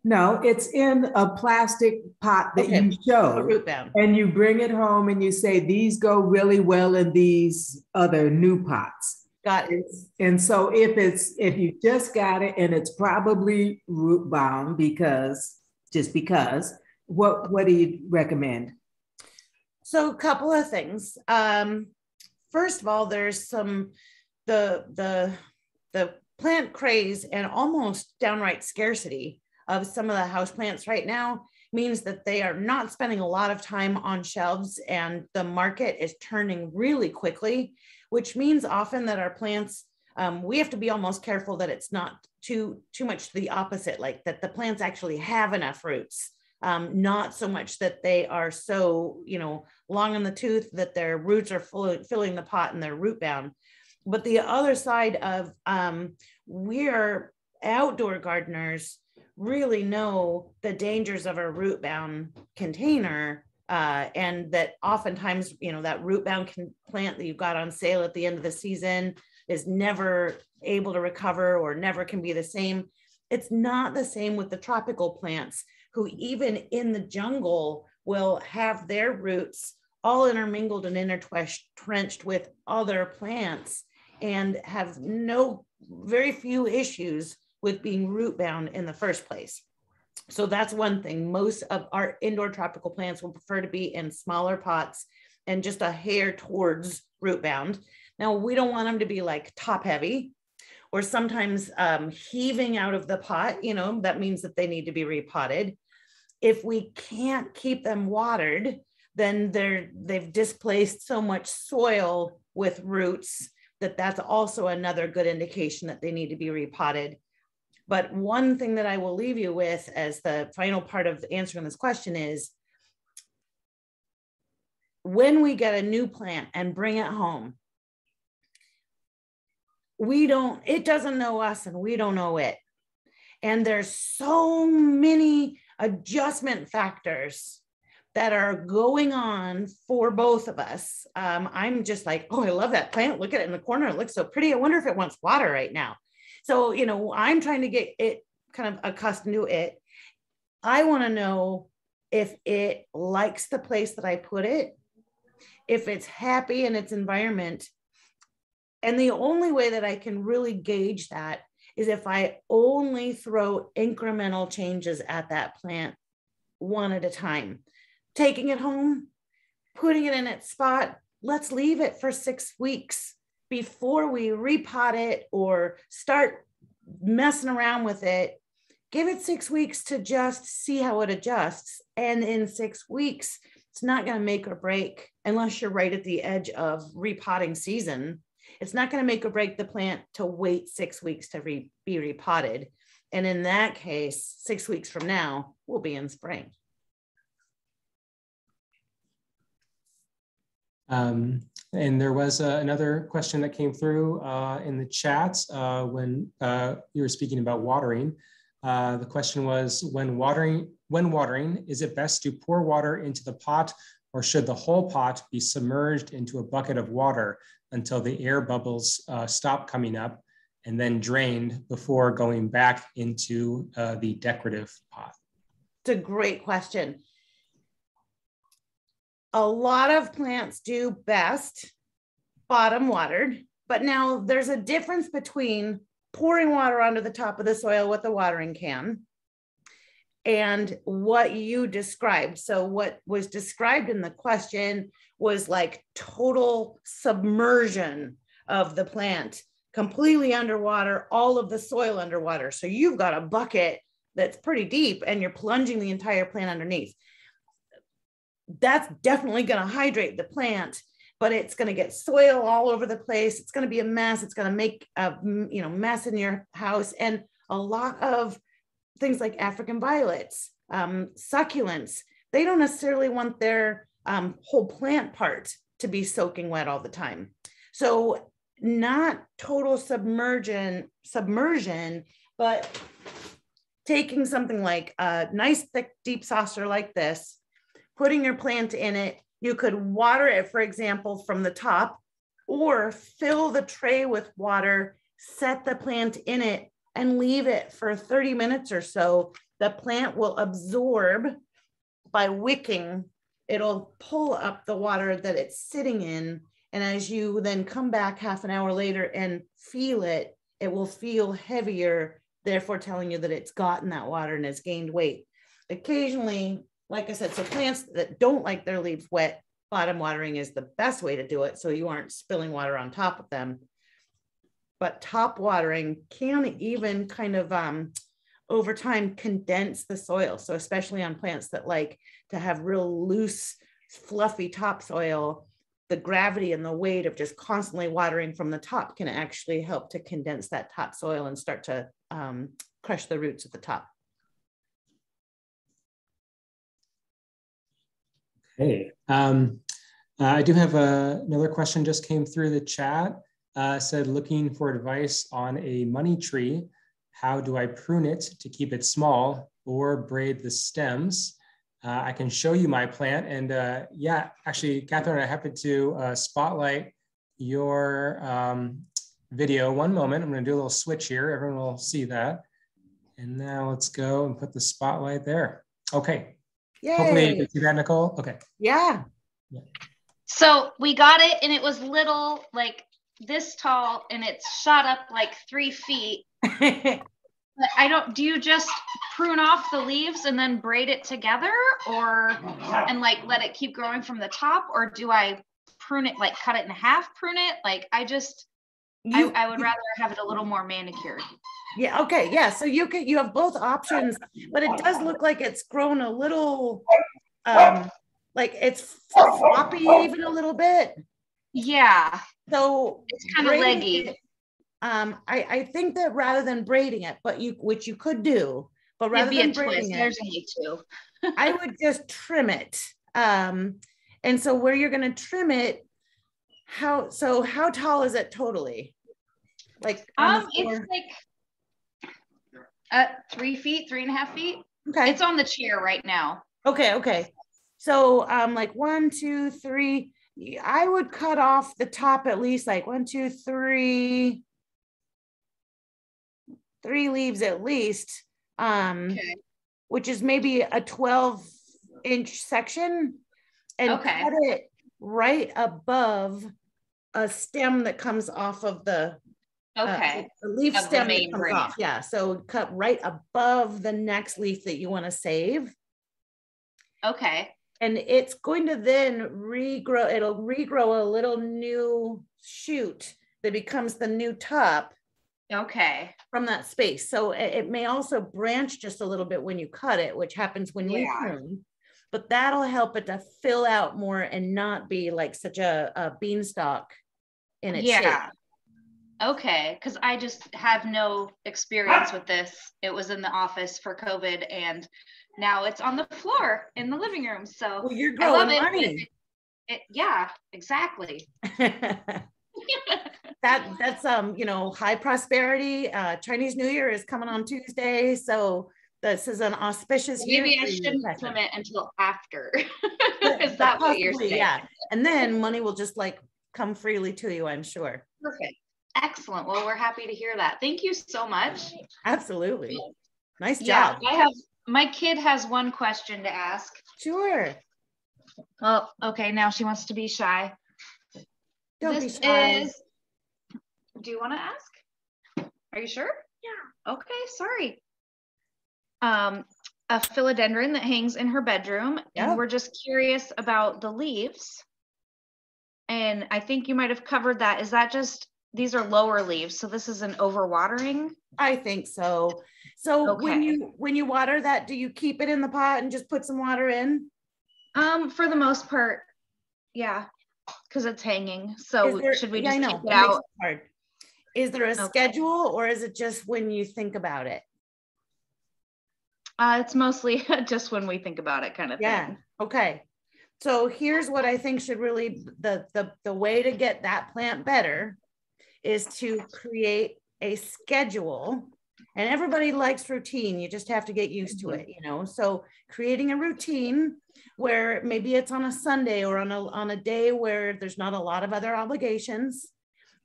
No, it's in a plastic pot that you show, root bound. And you bring it home and you say, these go really well in these other new pots. Got it. And so if you just got it and it's probably root bound because, what do you recommend? So a couple of things. First of all, there's some, the plant craze and almost downright scarcity of some of the houseplants right now means that they are not spending a lot of time on shelves, and the market is turning really quickly, which means often that our plants, we have to be almost careful that it's not too much the opposite, like that the plants actually have enough roots. Not so much that they are so, you know, long in the tooth that their roots are filling the pot and they're root bound. But the other side of, we're outdoor gardeners really know the dangers of a root bound container, and that oftentimes, you know, that root bound plant that you've got on sale at the end of the season is never able to recover or never can be the same. It's not the same with the tropical plants, who even in the jungle will have their roots all intermingled and intertrenched with other plants. and have very few issues with being root bound in the first place. So that's one thing. Most of our indoor tropical plants will prefer to be in smaller pots and just a hair towards root bound. Now, we don't want them to be like top heavy or sometimes heaving out of the pot. You know, that means that they need to be repotted. If we can't keep them watered, then they've displaced so much soil with roots that that's also another good indication that they need to be repotted. But one thing that I will leave you with as the final part of answering this question is, when we get a new plant and bring it home, it doesn't know us and we don't know it. And there's so many adjustment factors that are going on for both of us. I'm just like, oh, I love that plant. Look at it in the corner. It looks so pretty. I wonder if it wants water right now. So, you know, I'm trying to get it kind of accustomed to it. I want to know if it likes the place that I put it, if it's happy in its environment. And the only way that I can really gauge that is if I only throw incremental changes at that plant one at a time. Taking it home, putting it in its spot, let's leave it for 6 weeks before we repot it or start messing around with it. Give it 6 weeks to just see how it adjusts. And in 6 weeks, it's not going to make or break, unless you're right at the edge of repotting season. It's not going to make or break the plant to wait 6 weeks to be repotted. And in that case, 6 weeks from now, we'll be in spring. And there was another question that came through in the chat when you were speaking about watering. The question was, when watering, is it best to pour water into the pot, or should the whole pot be submerged into a bucket of water until the air bubbles stop coming up and then drained before going back into the decorative pot? It's a great question. A lot of plants do best bottom watered, but now there's a difference between pouring water onto the top of the soil with a watering can and what you described. So what was described in the question was like total submersion of the plant, completely underwater, all of the soil underwater. So you've got a bucket that's pretty deep and you're plunging the entire plant underneath. That's definitely going to hydrate the plant, but it's going to get soil all over the place. It's going to be a mess. It's going to make a mess in your house. And a lot of things like African violets, succulents, they don't necessarily want their whole plant part to be soaking wet all the time. So not total submersion, but taking something like a nice thick deep saucer like this, putting your plant in it. You could water it, for example, from the top, or fill the tray with water, set the plant in it, and leave it for 30 minutes or so. The plant will absorb by wicking. It'll pull up the water that it's sitting in. And as you then come back half an hour later and feel it, it will feel heavier, therefore telling you that it's gotten that water and has gained weight. Occasionally, like I said, so plants that don't like their leaves wet, bottom watering is the best way to do it, so you aren't spilling water on top of them. But top watering can even kind of over time condense the soil. So especially on plants that like to have real loose, fluffy topsoil, the gravity and the weight of just constantly watering from the top can actually help to condense that topsoil and start to crush the roots at the top. Okay, I do have another question just came through the chat. Said, looking for advice on a money tree. How do I prune it to keep it small or braid the stems? I can show you my plant. And yeah, actually, Catherine, I happen to spotlight your video. One moment, I'm gonna do a little switch here. Everyone will see that. And now let's go and put the spotlight there. Okay. Yay. Hopefully you can see that, Nicole. Okay. Yeah. So we got it and it was little, like this tall and it's shot up like 3 feet. But I don't, do you just prune off the leaves and then braid it together, or, and like let it keep growing from the top? Or do I prune it, like cut it in half, prune it? Like I would rather have it a little more manicured. Yeah. Okay. Yeah. So you have both options, but it does look like it's grown a little, like it's floppy even a little bit. Yeah. So it's kind of leggy. I think that rather than braiding it, which you could do, but rather than braiding it, there's only 2. I would just trim it. And so where you're going to trim it, how tall is it totally? Like it's like 3 feet, 3.5 feet. Okay. It's on the chair right now. Okay. So like 1, 2, 3. I would cut off the top at least like 1, 2, 3 leaves at least, which is maybe a 12-inch section, and cut it right above a stem that comes off of the leaf stem that comes off. Yeah, so cut right above the next leaf that you want to save. Okay. And it's going to then regrow. It'll regrow a little new shoot that becomes the new top. Okay. From that space. So it may also branch just a little bit when you cut it, which happens when we prune, but that'll help it to fill out more and not be like such a beanstalk in its shape. Okay. Because I just have no experience with this. It was in the office for COVID and now it's on the floor in the living room. So well, you're growing money. Yeah, exactly. That's high prosperity. Chinese New Year is coming on Tuesday, so this is an auspicious year. Maybe I shouldn't trim it until after. Is that what you're saying? Yeah, and then money will just like come freely to you, I'm sure. Perfect. Excellent. Well, we're happy to hear that. Thank you so much. Absolutely. Nice job. My kid has one question to ask. Sure. Well, okay, now she wants to be shy. Don't be shy. Do you want to ask? Are you sure? Yeah. Okay, sorry. A philodendron that hangs in her bedroom, and we're just curious about the leaves. And I think you might have covered that. Is that just, these are lower leaves, so this is an overwatering? I think so. So when you water that, do you keep it in the pot and just put some water in? For the most part, yeah, because it's hanging. So should we just keep it out? Hard. Is there a schedule, or is it just when you think about it? It's mostly just when we think about it, kind of thing. Okay. So here's what I think should really, the way to get that plant better is to create a schedule. And everybody likes routine. You just have to get used to it, So creating a routine where maybe it's on a Sunday or on a day where there's not a lot of other obligations.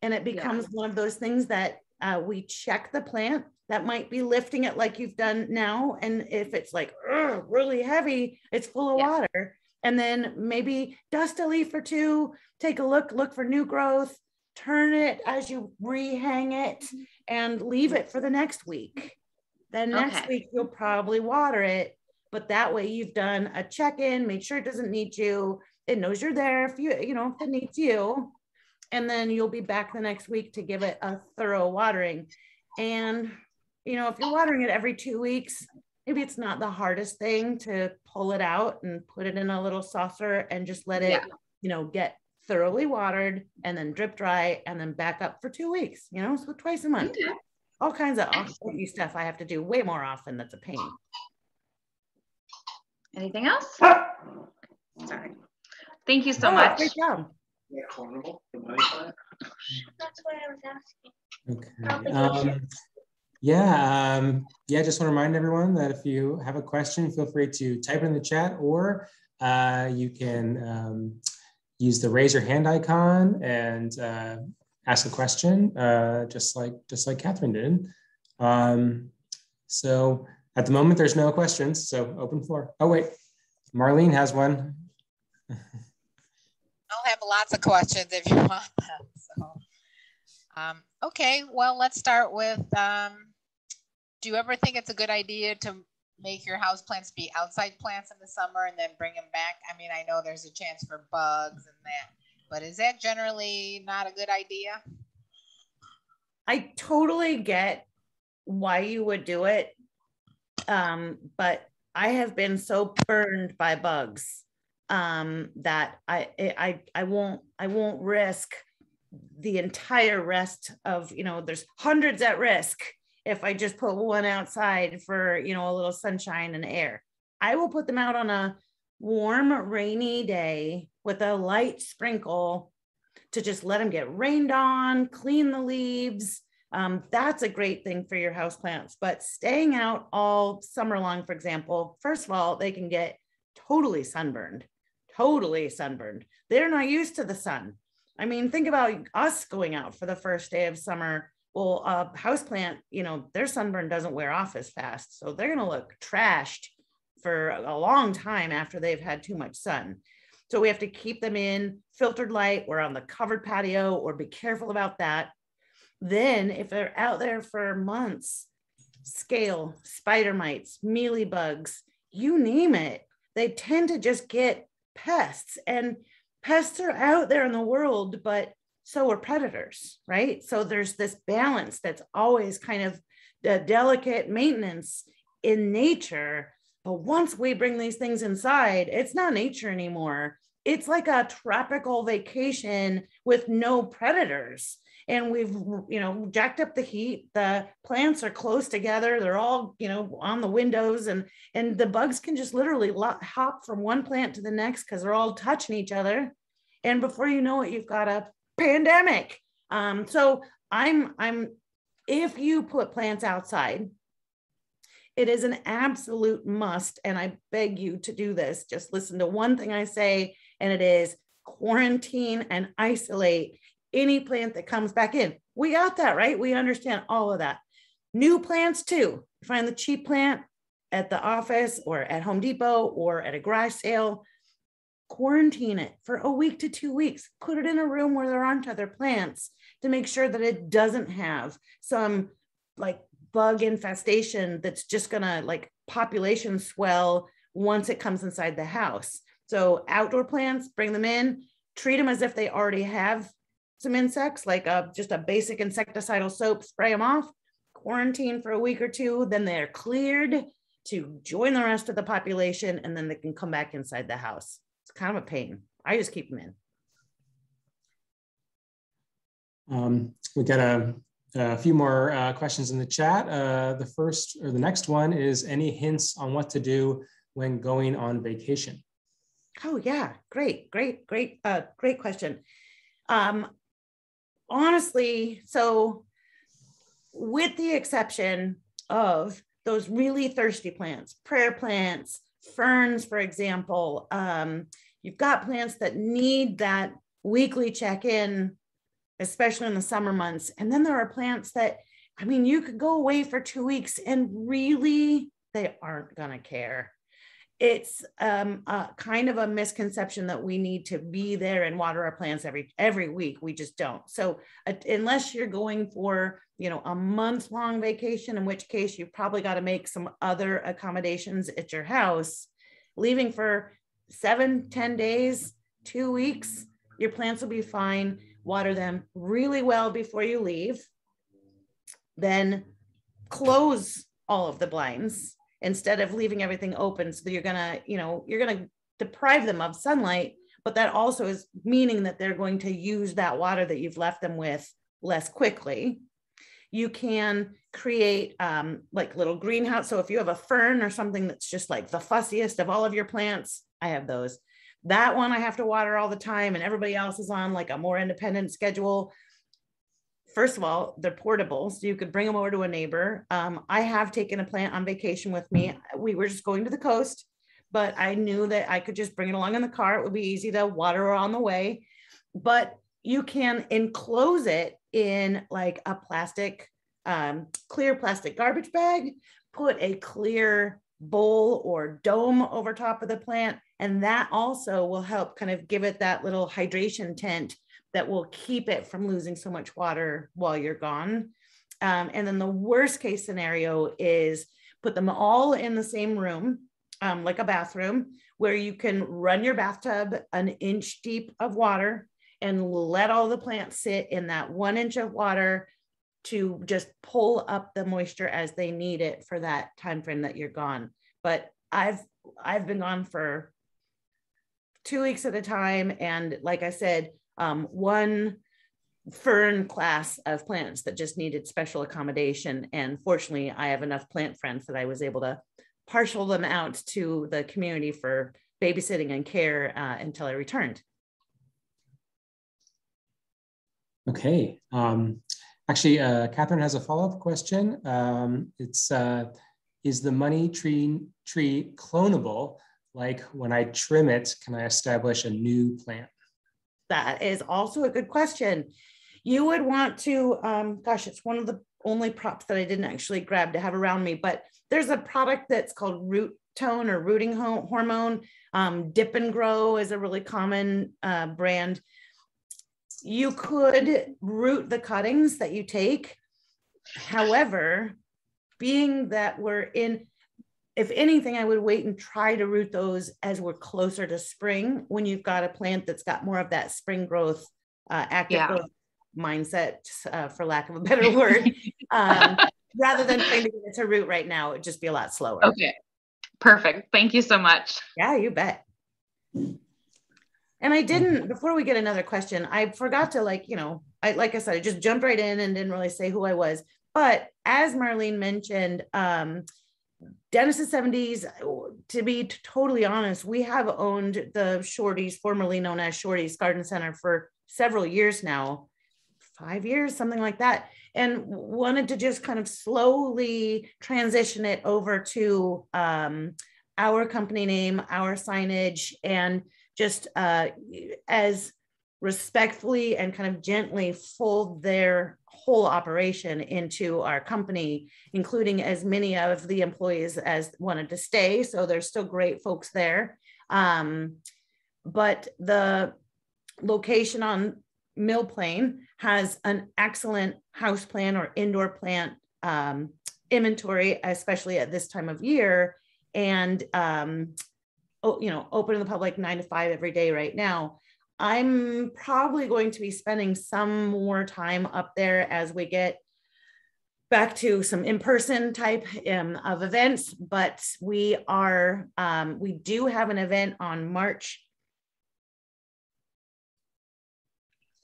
And it becomes one of those things that we check the plant. That might be lifting it like you've done now. And if it's like really heavy, it's full of water. And then maybe dust a leaf or two, take a look for new growth, turn it as you rehang it, and leave it for the next week. Then next week, you'll probably water it. But that way you've done a check-in, made sure it doesn't need you. It knows you're there if if it needs you. And then you'll be back the next week to give it a thorough watering. And, if you're watering it every 2 weeks, maybe it's not the hardest thing to pull it out and put it in a little saucer and just let it, get thoroughly watered and then drip dry and then back up for 2 weeks, so twice a month. Okay. All kinds of stuff I have to do way more often. That's a pain. Anything else? Sorry. Thank you so much. Great job. Yeah, Cloneable, the money plant. That's what I was asking. Okay. Just want to remind everyone that if you have a question, feel free to type it in the chat, or you can use the raise your hand icon and ask a question, just like Catherine did. So at the moment, there's no questions, so open floor. Oh wait, Marlene has one. I'll have lots of questions if you want them. So, Okay, well, let's start with, do you ever think it's a good idea to make your houseplants be outside plants in the summer and then bring them back? I mean, I know there's a chance for bugs and that, but is that generally not a good idea? I totally get why you would do it. But I have been so burned by bugs that I won't risk the entire rest of, you know, there's hundreds at risk if I just put one outside for, you know, a little sunshine and air. I will put them out on a warm, rainy day with a light sprinkle to just let them get rained on, clean the leaves. That's a great thing for your houseplants. But staying out all summer long, for example, first of all, they can get totally sunburned. They're not used to the sun. I mean, think about us going out for the first day of summer. Well, a houseplant, you know, their sunburn doesn't wear off as fast. So they're going to look trashed for a long time after they've had too much sun. So we have to keep them in filtered light or on the covered patio, or be careful about that. Then if they're out there for months, scale, spider mites, mealybugs, you name it, they tend to just get pests, and pests are out there in the world, but so are predators, right? So there's this balance that's always kind of the delicate maintenance in nature. But once we bring these things inside, it's not nature anymore. It's like a tropical vacation with no predators. And we've, you know, jacked up the heat. The plants are close together. They're all, you know, on the windows, and the bugs can just literally hop from one plant to the next because they're all touching each other. And before you know it, you've got a pandemic. So if you put plants outside, it is an absolute must. And I beg you to do this. Just listen to one thing I say, and it is quarantine and isolate any plant that comes back in. We got that, right? We understand all of that. New plants too. Find the cheap plant at the office or at Home Depot or at a garage sale. Quarantine it for a week to 2 weeks. Put it in a room where there aren't other plants to make sure that it doesn't have some like bug infestation that's just gonna like population swell once it comes inside the house. So outdoor plants, bring them in, treat them as if they already have some insects, like just a basic insecticidal soap, spray them off, quarantine for a week or two, then they're cleared to join the rest of the population, and then they can come back inside the house. It's kind of a pain. I just keep them in. We got a few more questions in the chat. The next one is, any hints on what to do when going on vacation? Oh yeah, great question. Honestly, so with the exception of those really thirsty plants, prayer plants, ferns, for example, you've got plants that need that weekly check-in, especially in the summer months. And then there are plants that, I mean, you could go away for 2 weeks and really, they aren't gonna care. It's kind of a misconception that we need to be there and water our plants every week. We just don't. So unless you're going for, you know, a month-long vacation, in which case you've probably got to make some other accommodations at your house, leaving for 7-10 days, 2 weeks, your plants will be fine. Water them really well before you leave. Then close all of the blinds instead of leaving everything open. So you're gonna deprive them of sunlight, but that also is meaning that they're going to use that water that you've left them with less quickly. You can create like little greenhouse. So if you have a fern or something that's just like the fussiest of all of your plants, I have those. That one I have to water all the time, and everybody else is on like a more independent schedule. First of all, they're portable, so you could bring them over to a neighbor. I have taken a plant on vacation with me. We were just going to the coast, but I knew that I could just bring it along in the car. It would be easy to water on the way. But you can enclose it in like a plastic, clear plastic garbage bag, put a clear bowl or dome over top of the plant, and that also will help kind of give it that little hydration tent that will keep it from losing so much water while you're gone. And then the worst case scenario is put them all in the same room, like a bathroom, where you can run your bathtub an inch deep of water and let all the plants sit in that 1 inch of water to just pull up the moisture as they need it for that time frame that you're gone. But I've been gone for 2 weeks at a time, and like I said, one fern class of plants that just needed special accommodation, and fortunately I have enough plant friends that I was able to partial them out to the community for babysitting and care until I returned. Okay. Actually, Catherine has a follow-up question. Is the money tree clonable? Like when I trim it, can I establish a new plant? That is also a good question. You would want to, gosh, it's one of the only props that I didn't actually grab to have around me, but there's a product that's called root tone or rooting hormone. Dip and Grow is a really common brand. You could root the cuttings that you take. However, being that we're in, if anything, I would wait and try to root those as we're closer to spring, when you've got a plant that's got more of that spring growth, active growth mindset, for lack of a better word, rather than trying to get it to root right now. It'd just be a lot slower. Okay, perfect. Thank you so much. Yeah, you bet. And I didn't, before we get another question, I forgot to like I said, I just jumped right in and didn't really say who I was. But as Marlene mentioned, Dennis's 70s, to be totally honest, we have owned the Shorties, formerly known as Shorties Garden Center, for several years now, 5 years, something like that, and wanted to just kind of slowly transition it over to our company name, our signage, and just as respectfully and kind of gently fold their whole operation into our company, including as many of the employees as wanted to stay. So there's still great folks there. But the location on Mill Plain has an excellent house plant or indoor plant inventory, especially at this time of year. And open to the public 9 to 5 every day right now. I'm probably going to be spending some more time up there as we get back to some in-person type of events, but we do have an event on March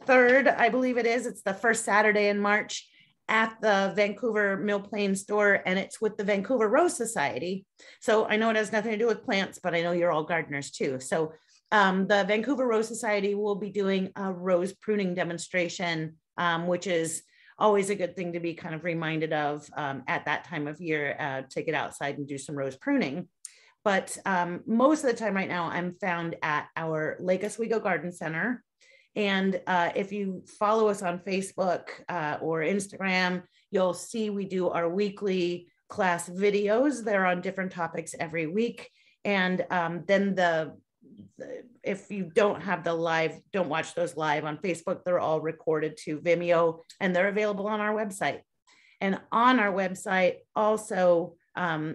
3rd, I believe it is. It's the first Saturday in March at the Vancouver Mill Plain store, and it's with the Vancouver Rose Society. So I know it has nothing to do with plants, but I know you're all gardeners too. So the Vancouver Rose Society will be doing a rose pruning demonstration, which is always a good thing to be kind of reminded of at that time of year, to get outside and do some rose pruning. But most of the time right now, I'm found at our Lake Oswego Garden Center. And if you follow us on Facebook or Instagram, you'll see we do our weekly class videos. They're on different topics every week. And then if you don't have don't watch those live on Facebook, they're all recorded to Vimeo, and they're available on our website. And on our website, also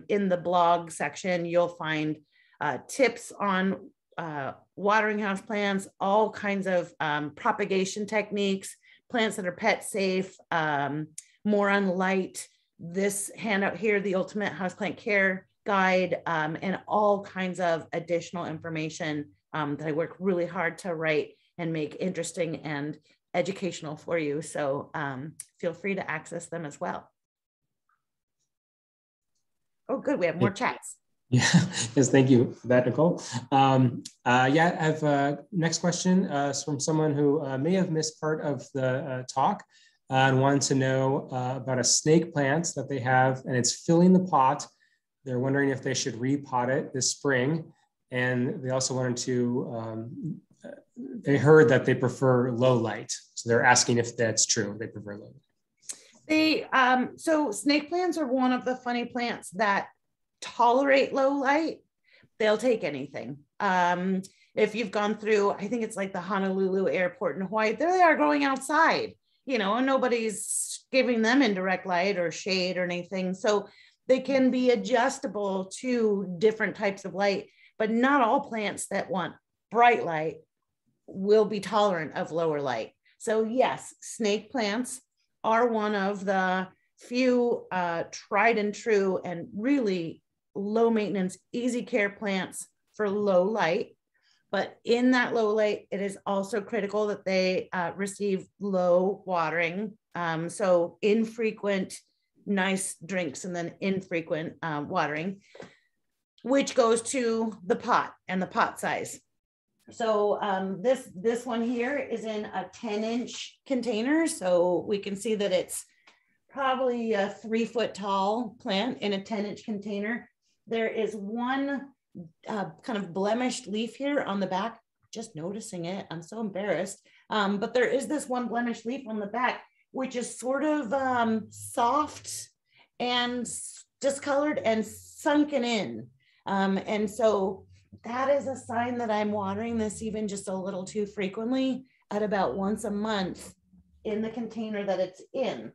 in the blog section, you'll find tips on watering house plants, all kinds of propagation techniques, plants that are pet safe, more on light, this handout here, the Ultimate Houseplant Care Guide, and all kinds of additional information that I work really hard to write and make interesting and educational for you. So feel free to access them as well. Oh, good, we have more chats. Yeah, yes, thank you for that, Nicole. Yeah, I have next question is from someone who may have missed part of the talk and wanted to know about a snake plant that they have, and it's filling the pot. They're wondering if they should repot it this spring. And they also wanted to, they heard that they prefer low light. So they're asking if that's true, they prefer low light. So snake plants are one of the funny plants that tolerate low light. They'll take anything. If you've gone through, I think it's like the Honolulu airport in Hawaii, there they are growing outside, you know, and nobody's giving them indirect light or shade or anything. So they can be adjustable to different types of light, but not all plants that want bright light will be tolerant of lower light. So yes, snake plants are one of the few tried and true and really low maintenance, easy care plants for low light. But in that low light, it is also critical that they receive low watering. So infrequent nice drinks and then infrequent watering, which goes to the pot and the pot size. So this one here is in a 10-inch container. So we can see that it's probably a 3-foot tall plant in a 10-inch container. There is one kind of blemished leaf here on the back, just noticing it. I'm so embarrassed. But there is this one blemished leaf on the back, which is sort of soft and discolored and sunken in. And so that is a sign that I'm watering this even just a little too frequently, at about once a month in the container that it's in.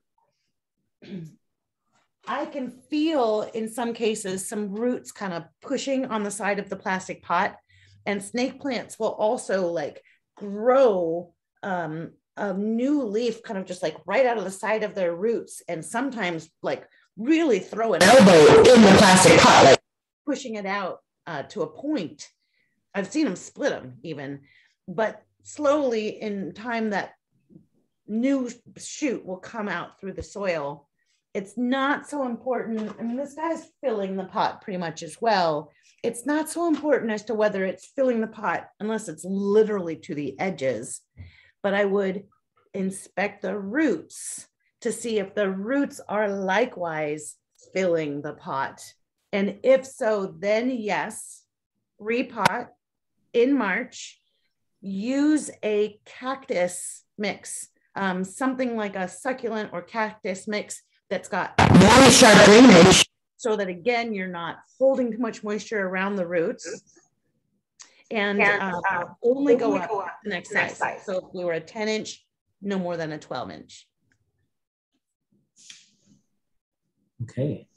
I can feel in some cases some roots kind of pushing on the side of the plastic pot, and snake plants will also like grow a new leaf kind of just like right out of the side of their roots, and sometimes like really throw an elbow in the plastic pot, like pushing it out to a point. I've seen them split them even, but slowly in time that new shoot will come out through the soil. It's not so important. I mean, this guy's filling the pot pretty much as well. It's not so important as to whether it's filling the pot unless it's literally to the edges, but I would inspect the roots to see if the roots are likewise filling the pot. And if so, then yes, repot in March, use a cactus mix, something like a succulent or cactus mix that's got really sharp drainage, so that again, you're not holding too much moisture around the roots, and only go up the next size. So if we were a 10-inch, no more than a 12-inch. Okay.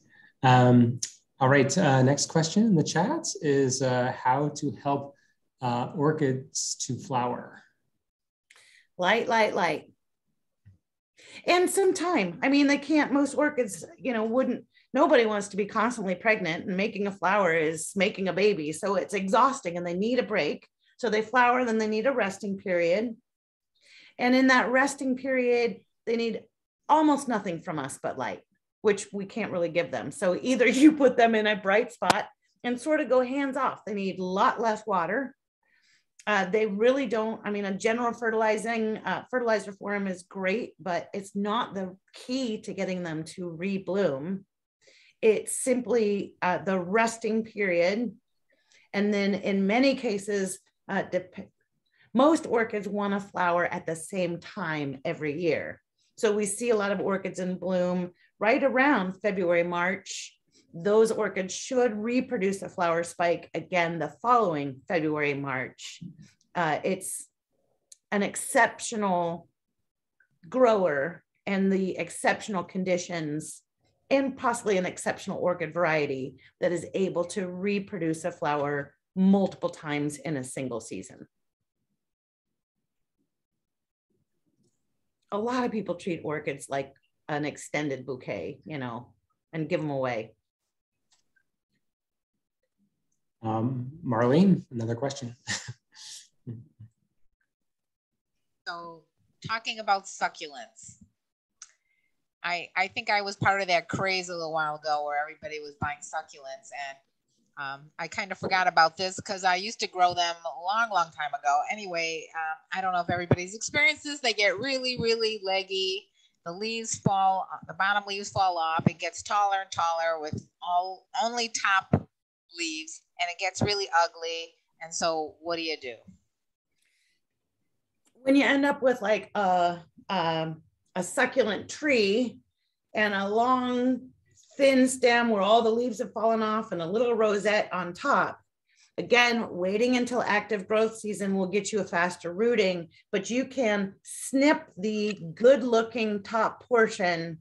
All right, next question in the chat is how to help orchids to flower. Light, light, light. And some time. I mean, they can't, most orchids, you know, wouldn't, nobody wants to be constantly pregnant, and making a flower is making a baby. So it's exhausting and they need a break. So they flower, then they need a resting period. And in that resting period, they need almost nothing from us but light, which we can't really give them. So either you put them in a bright spot and sort of go hands off. They need a lot less water. They really don't, I mean, a general fertilizer for them is great, but it's not the key to getting them to rebloom. It's simply the resting period. And then in many cases, most orchids want to flower at the same time every year. So we see a lot of orchids in bloom right around February, March. Those orchids should reproduce a flower spike again the following February, March. It's an exceptional grower and the exceptional conditions and possibly an exceptional orchid variety that is able to reproduce a flower multiple times in a single season. A lot of people treat orchids like an extended bouquet, you know, and give them away. Marlene, another question. So talking about succulents, I think I was part of that craze a little while ago where everybody was buying succulents, and I kind of forgot about this because I used to grow them a long time ago. Anyway, I don't know if everybody's experienced this. They get really, really leggy. The leaves fall, the bottom leaves fall off. It gets taller and taller with only top leaves, and it gets really ugly. And so what do you do? When you end up with like a succulent tree and a long thin stem where all the leaves have fallen off and a little rosette on top, Again, waiting until active growth season will get you a faster rooting, but you can snip the good looking top portion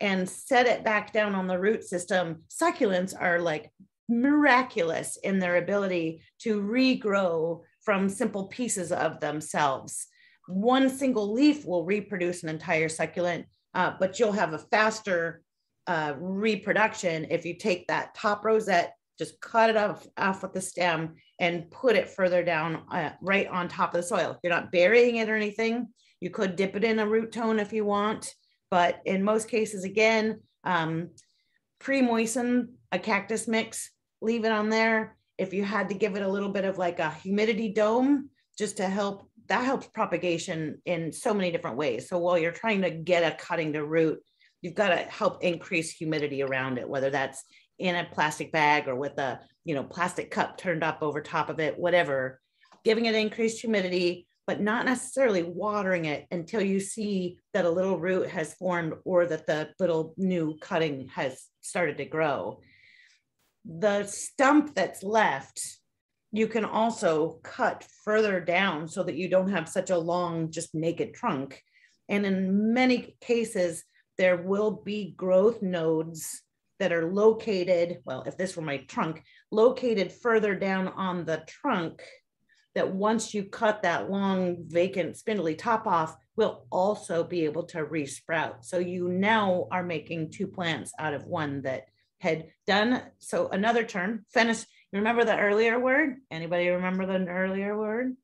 and set it back down on the root system. Succulents are like miraculous in their ability to regrow from simple pieces of themselves. One single leaf will reproduce an entire succulent, but you'll have a faster reproduction if you take that top rosette, just cut it off with the stem and put it further down right on top of the soil. You're not burying it or anything. You could dip it in a root tone if you want, but in most cases, again, pre-moisten a cactus mix, leave it on there. If you had to give it a little bit of like a humidity dome, just to help, that helps propagation in so many different ways. So while you're trying to get a cutting to root, you've got to help increase humidity around it, whether that's in a plastic bag or with a, you know, plastic cup turned up over top of it, whatever, giving it increased humidity, but not necessarily watering it until you see that a little root has formed or that the little new cutting has started to grow. The stump that's left, you can also cut further down so that you don't have such a long, just naked trunk. And in many cases, there will be growth nodes that are located, well, if this were my trunk, located further down on the trunk, that once you cut that long, vacant, spindly top off, will also be able to resprout. So you now are making two plants out of one that had done. So another term, you remember the earlier word? Anybody remember the earlier word?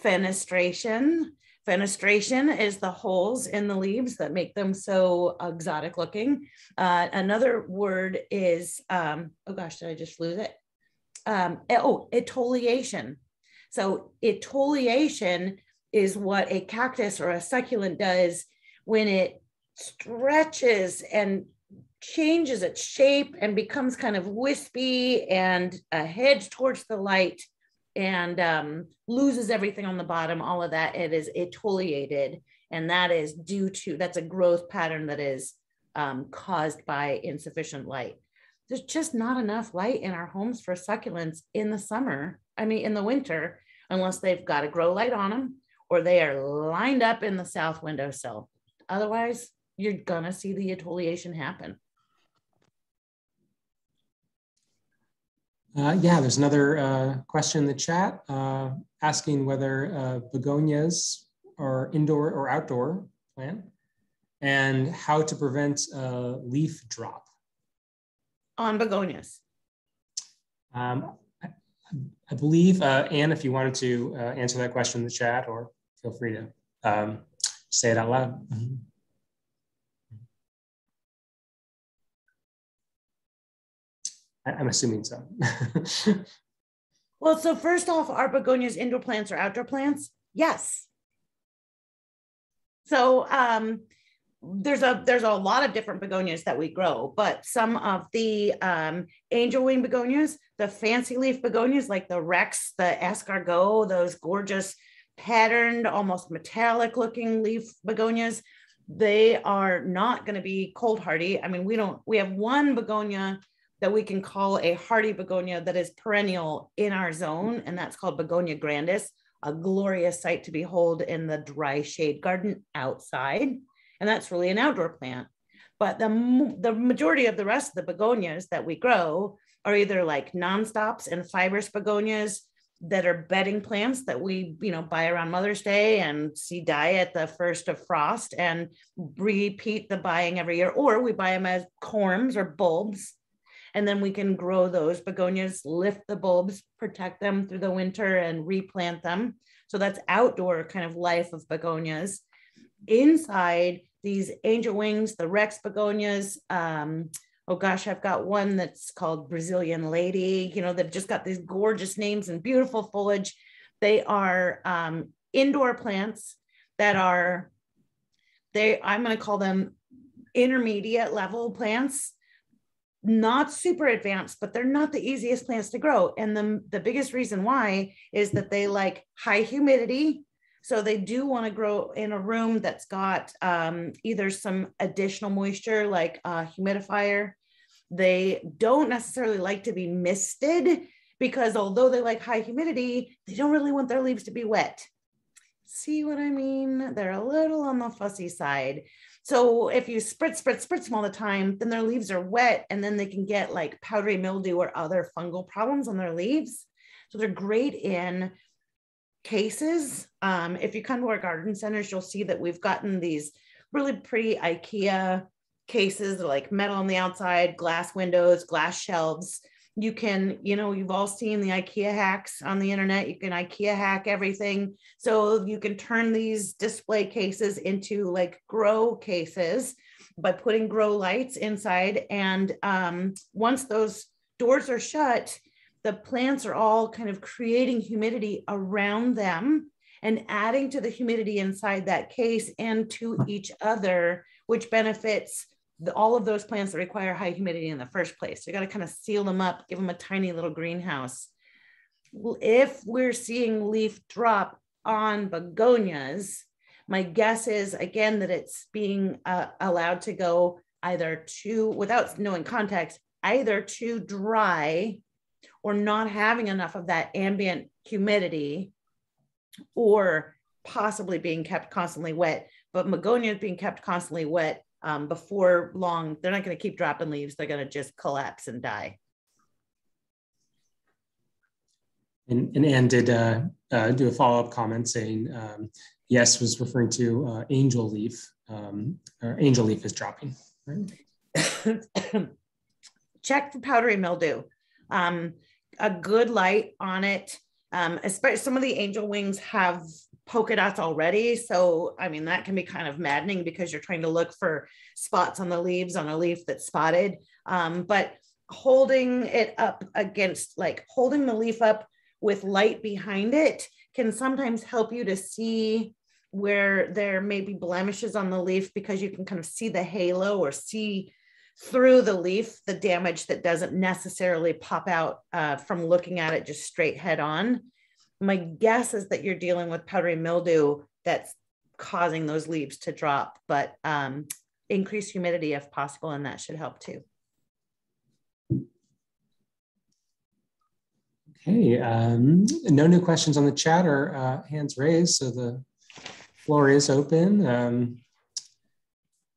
Fenestration. Fenestration is the holes in the leaves that make them so exotic looking. Another word is, oh gosh, did I just lose it? Etoliation. So etoliation is what a cactus or a succulent does when it stretches and changes its shape and becomes kind of wispy and a hedge towards the light and loses everything on the bottom, all of that, it is etoliated. And that is due to, that's a growth pattern that is caused by insufficient light. There's just not enough light in our homes for succulents in the summer, in the winter, unless they've got a grow light on them or they are lined up in the south windowsill. Otherwise, you're gonna see the etoliation happen. Yeah, there's another question in the chat asking whether begonias are indoor or outdoor plant and how to prevent leaf drop. On begonias. I believe, Anne, if you wanted to answer that question in the chat, or feel free to say it out loud. Mm-hmm. I'm assuming so. Well, so first off, are begonias indoor plants or outdoor plants? Yes. So there's a lot of different begonias that we grow, but some of the angel wing begonias, the fancy leaf begonias like the Rex, the escargot, those gorgeous patterned, almost metallic looking leaf begonias, they are not going to be cold hardy. We have one begonia that we can call a hardy begonia that is perennial in our zone, and that's called Begonia Grandis, a glorious sight to behold in the dry shade garden outside. And that's really an outdoor plant. But the majority of the rest of the begonias that we grow are either like nonstops and fibrous begonias that are bedding plants that we buy around Mother's Day and see die at the first of frost and repeat the buying every year, or we buy them as corms or bulbs. And then we can grow those begonias, lift the bulbs, protect them through the winter and replant them. So that's outdoor kind of life of begonias. Inside, these angel wings, the Rex begonias, oh gosh, I've got one that's called Brazilian Lady, they've just got these gorgeous names and beautiful foliage. They are indoor plants that are, I'm going to call them intermediate level plants. Not super advanced, but they're not the easiest plants to grow. And the biggest reason why is that they like high humidity. So they do want to grow in a room that's got either some additional moisture like a humidifier. They don't necessarily like to be misted because although they like high humidity, they don't really want their leaves to be wet. See what I mean? They're a little on the fussy side. So if you spritz them all the time, then their leaves are wet and then they can get like powdery mildew or other fungal problems on their leaves. So they're great in cases. If you come to our garden centers, you'll see that we've gotten these really pretty IKEA cases, like metal on the outside, glass windows, glass shelves. You can, you've all seen the IKEA hacks on the internet. You can IKEA hack everything. So you can turn these display cases into like grow cases by putting grow lights inside. And once those doors are shut, the plants are all kind of creating humidity around them and adding to the humidity inside that case and to each other, which benefits all of those plants that require high humidity in the first place. So you got to kind of seal them up, give them a tiny little greenhouse. If we're seeing leaf drop on begonias, my guess is, again, that it's being allowed to go either too, without knowing context, either too dry or not having enough of that ambient humidity, or possibly being kept constantly wet. But begonias being kept constantly wet, before long, they're not going to keep dropping leaves. They're going to just collapse and die. And Anne did do a follow-up comment saying, yes, was referring to angel leaf, or angel leaf is dropping. Right? Check for powdery mildew. A good light on it. Especially some of the angel wings have polka dots already. So, I mean, that can be kind of maddening because you're trying to look for spots on the leaves on a leaf that's spotted. But holding it up against, like holding the leaf up with light behind it can sometimes help you to see where there may be blemishes on the leaf, because you can kind of see the halo or see through the leaf the damage that doesn't necessarily pop out from looking at it just straight head on. My guess is that you're dealing with powdery mildew that's causing those leaves to drop, but increase humidity if possible, and that should help too. Okay, no new questions on the chat or hands raised, so the floor is open.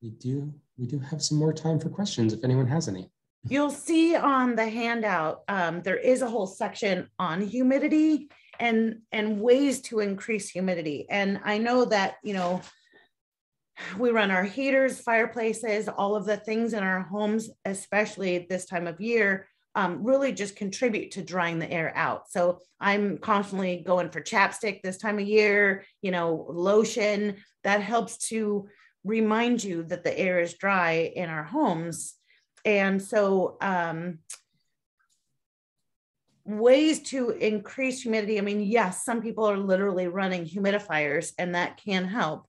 We do have some more time for questions if anyone has any. You'll see on the handout, there is a whole section on humidity and ways to increase humidity. And I know that, we run our heaters, fireplaces, all of the things in our homes, especially at this time of year, really just contribute to drying the air out. So I'm constantly going for chapstick this time of year, lotion that helps to remind you that the air is dry in our homes. And so ways to increase humidity. I mean, yes, some people are literally running humidifiers and that can help.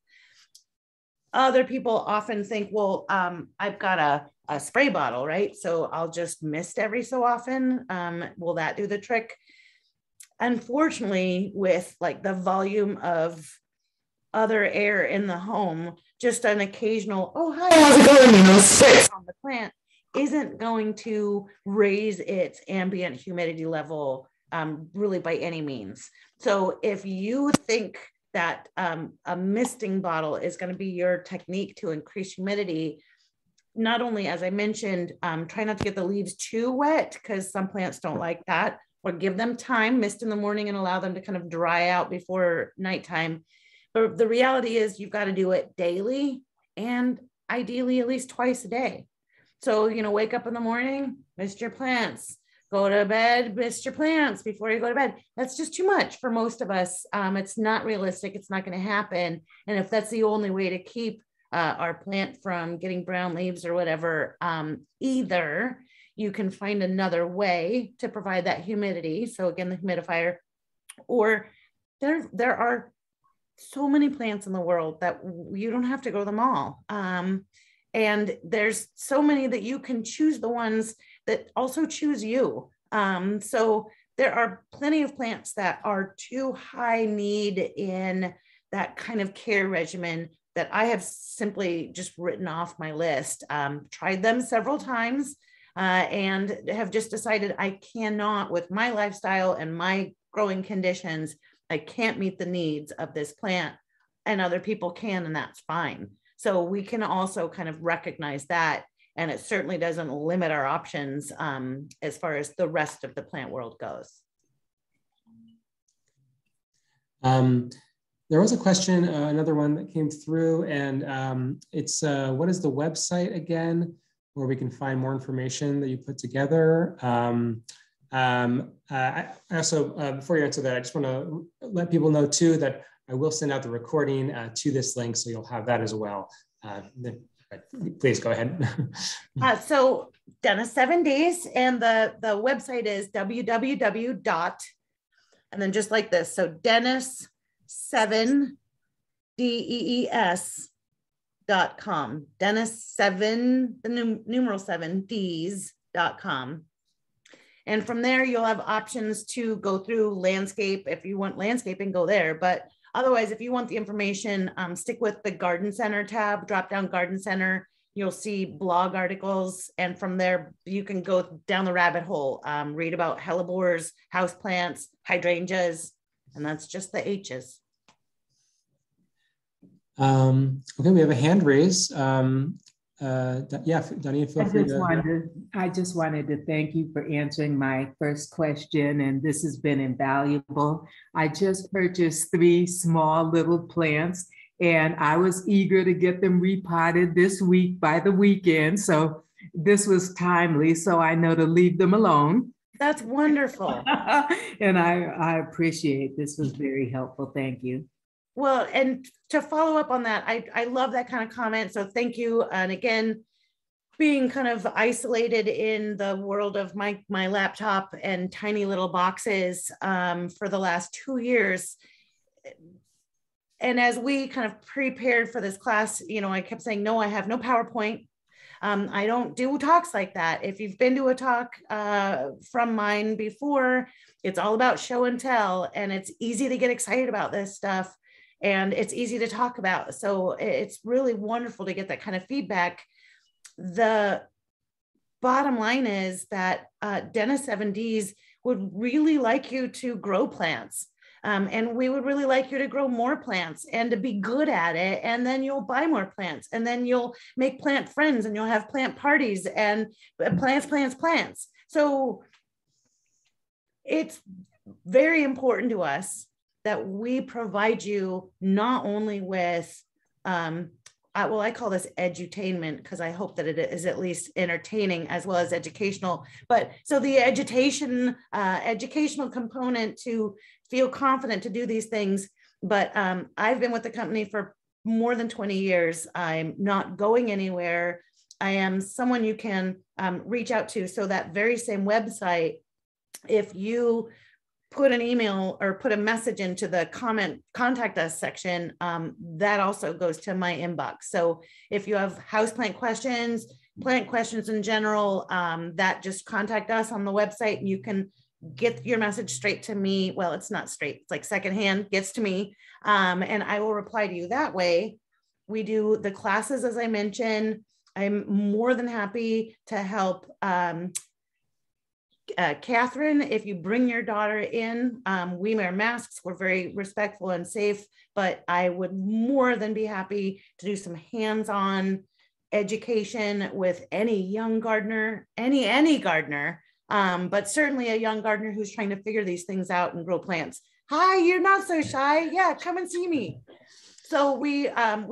Other people often think, well, I've got a spray bottle, right? So I'll just mist every so often. Will that do the trick? Unfortunately, with like the volume of other air in the home, just an occasional, oh, hi, how's it going? Spray on the plant isn't going to raise its ambient humidity level really by any means. So if you think that a misting bottle is going to be your technique to increase humidity, not only, as I mentioned, try not to get the leaves too wet, because some plants don't like that, or give them time, mist in the morning and allow them to kind of dry out before nighttime. But the reality is you've got to do it daily and ideally at least twice a day. So, wake up in the morning, mist your plants, go to bed, mist your plants before you go to bed. That's just too much for most of us. It's not realistic. It's not going to happen. And if that's the only way to keep our plant from getting brown leaves or whatever, either you can find another way to provide that humidity. So again, the humidifier, or there are so many plants in the world that you don't have to grow them all. And there's so many that you can choose the ones that also choose you. So there are plenty of plants that are too high need in that kind of care regimen that I have simply just written off my list. Tried them several times. and have just decided I cannot, with my lifestyle and my growing conditions, I can't meet the needs of this plant, and other people can, and that's fine. So we can also kind of recognize that, and it certainly doesn't limit our options as far as the rest of the plant world goes. There was a question, another one that came through, and it's what is the website again, where we can find more information that you put together? I also, before you answer that, I just want to let people know too that I will send out the recording to this link, so you'll have that as well. Please go ahead. So Dennis 7 Ds, and the website is www. And then just like this, so Dennis 7 DEES.com. Dennis 7, the numeral 7 Ds.com. And from there, you'll have options to go through landscape. If you want landscaping, go there. But otherwise, if you want the information, stick with the Garden Center tab, drop down Garden Center. You'll see blog articles. And from there, you can go down the rabbit hole, read about hellebores, houseplants, hydrangeas, and that's just the H's. Okay, we have a hand raise. Yeah, Donnie, feel free to. I just wanted to thank you for answering my first question, and this has been invaluable. I just purchased 3 small little plants, and I was eager to get them repotted this week by the weekend. So this was timely, so I know to leave them alone. That's wonderful. And I appreciate this was very helpful. Thank you. Well, and to follow up on that, I love that kind of comment. So thank you. And again, being kind of isolated in the world of my laptop and tiny little boxes for the last 2 years. And as we kind of prepared for this class, you know, I kept saying, no, I have no PowerPoint. I don't do talks like that. If you've been to a talk from mine before, it's all about show and tell, and it's easy to get excited about this stuff. And it's easy to talk about. So it's really wonderful to get that kind of feedback. The bottom line is that Dennis 7 Ds would really like you to grow plants. And we would really like you to grow more plants and to be good at it. And then you'll buy more plants, and then you'll make plant friends, and you'll have plant parties and plants. So it's very important to us that we provide you not only with, I call this edutainment, because I hope that it is at least entertaining as well as educational. But so the educational component to feel confident to do these things. But I've been with the company for more than 20 years. I'm not going anywhere. I am someone you can reach out to. So that very same website, if you put an email or put a message into the contact us section, that also goes to my inbox. So if you have houseplant questions, plant questions in general, that just contact us on the website, and you can get your message straight to me. Well, it's not straight, it's like secondhand, gets to me, and I will reply to you that way. We do the classes, as I mentioned. I'm more than happy to help Catherine, if you bring your daughter in, we wear masks, we're very respectful and safe, but I would more than be happy to do some hands-on education with any young gardener, any gardener, but certainly a young gardener who's trying to figure these things out and grow plants. Hi, you're not so shy. Yeah, come and see me. So we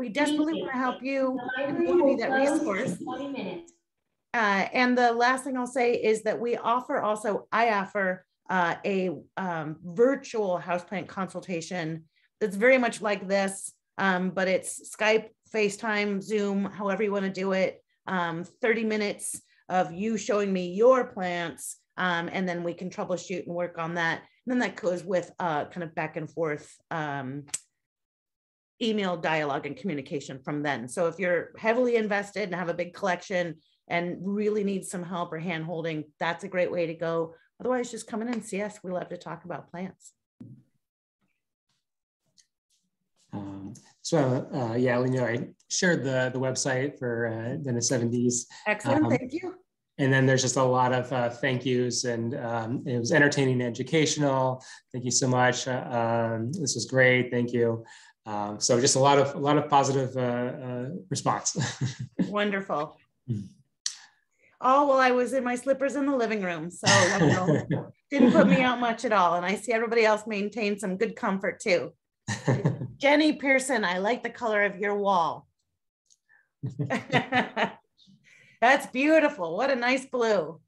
desperately want to help you and be that resource. 20 minutes. And the last thing I'll say is that I offer a virtual houseplant consultation that's very much like this, but it's Skype, FaceTime, Zoom, however you want to do it. 30 minutes of you showing me your plants, and then we can troubleshoot and work on that. And then that goes with kind of back and forth email dialogue and communication from then. So if you're heavily invested and have a big collection and really need some help or hand holding, that's a great way to go. Otherwise, just come in and see us. We love to talk about plants. Yeah, I shared the website for Dennis 7 Ds. Excellent, thank you. And then there's just a lot of thank yous, and it was entertaining and educational. Thank you so much. This was great. Thank you. So just a lot of positive response. Wonderful. Oh, well, I was in my slippers in the living room, so didn't put me out much at all. And I see everybody else maintain some good comfort too. Jenny Pearson, I like the color of your wall. That's beautiful. What a nice blue.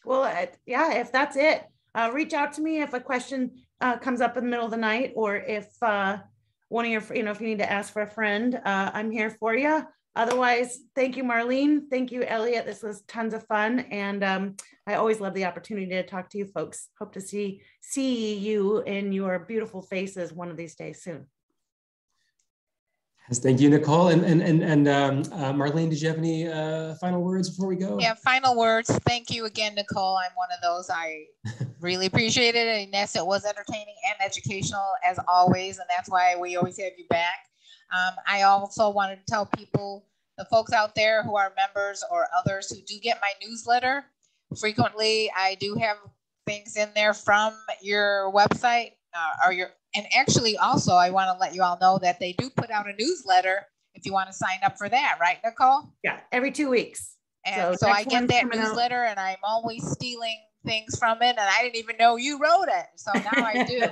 Well, yeah, if that's it, reach out to me if a question comes up in the middle of the night, or if one of your, if you need to ask for a friend, I'm here for you. Otherwise, thank you, Marlene. Thank you, Elliot. This was tons of fun. And I always love the opportunity to talk to you folks. Hope to see you in your beautiful faces one of these days soon. Yes, thank you, Nicole. And Marlene, did you have any final words before we go? Yeah, final words. Thank you again, Nicole. I'm one of those. I really appreciate it. And yes, it was entertaining and educational as always. And that's why we always have you back. I also wanted to tell people, the folks out there who are members or others who do get my newsletter, frequently I do have things in there from your website and actually also I want to let you all know that they do put out a newsletter if you want to sign up for that, right, Nicole? Yeah, every 2 weeks. And so I get that newsletter and I'm always stealing things from it, and I didn't even know you wrote it. So now I do.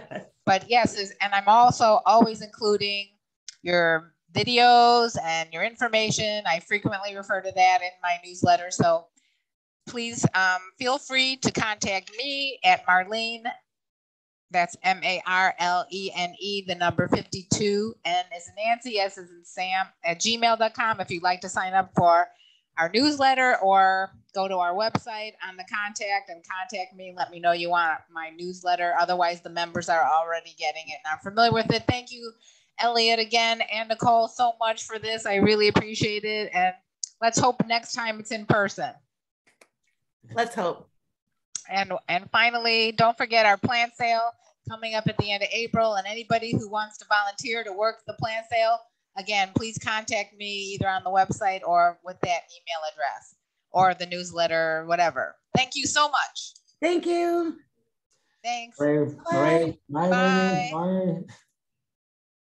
But yes, and I'm also always including your videos and your information. I frequently refer to that in my newsletter. So please feel free to contact me at Marlene. That's MARLENE, the number 52, N as in Nancy, S as in Sam, at gmail.com if you'd like to sign up for our newsletter, or go to our website on the contact and contact me and let me know you want my newsletter. Otherwise, the members are already getting it and I'm familiar with it. Thank you, Elliot, again, and Nicole, so much for this. I really appreciate it. And let's hope next time it's in person. Let's hope. And finally, don't forget our plant sale coming up at the end of April. And anybody who wants to volunteer to work the plant sale, again, please contact me either on the website or with that email address or the newsletter, or whatever. Thank you so much. Thank you. Thanks. Bye. Bye. Bye. Bye. Bye.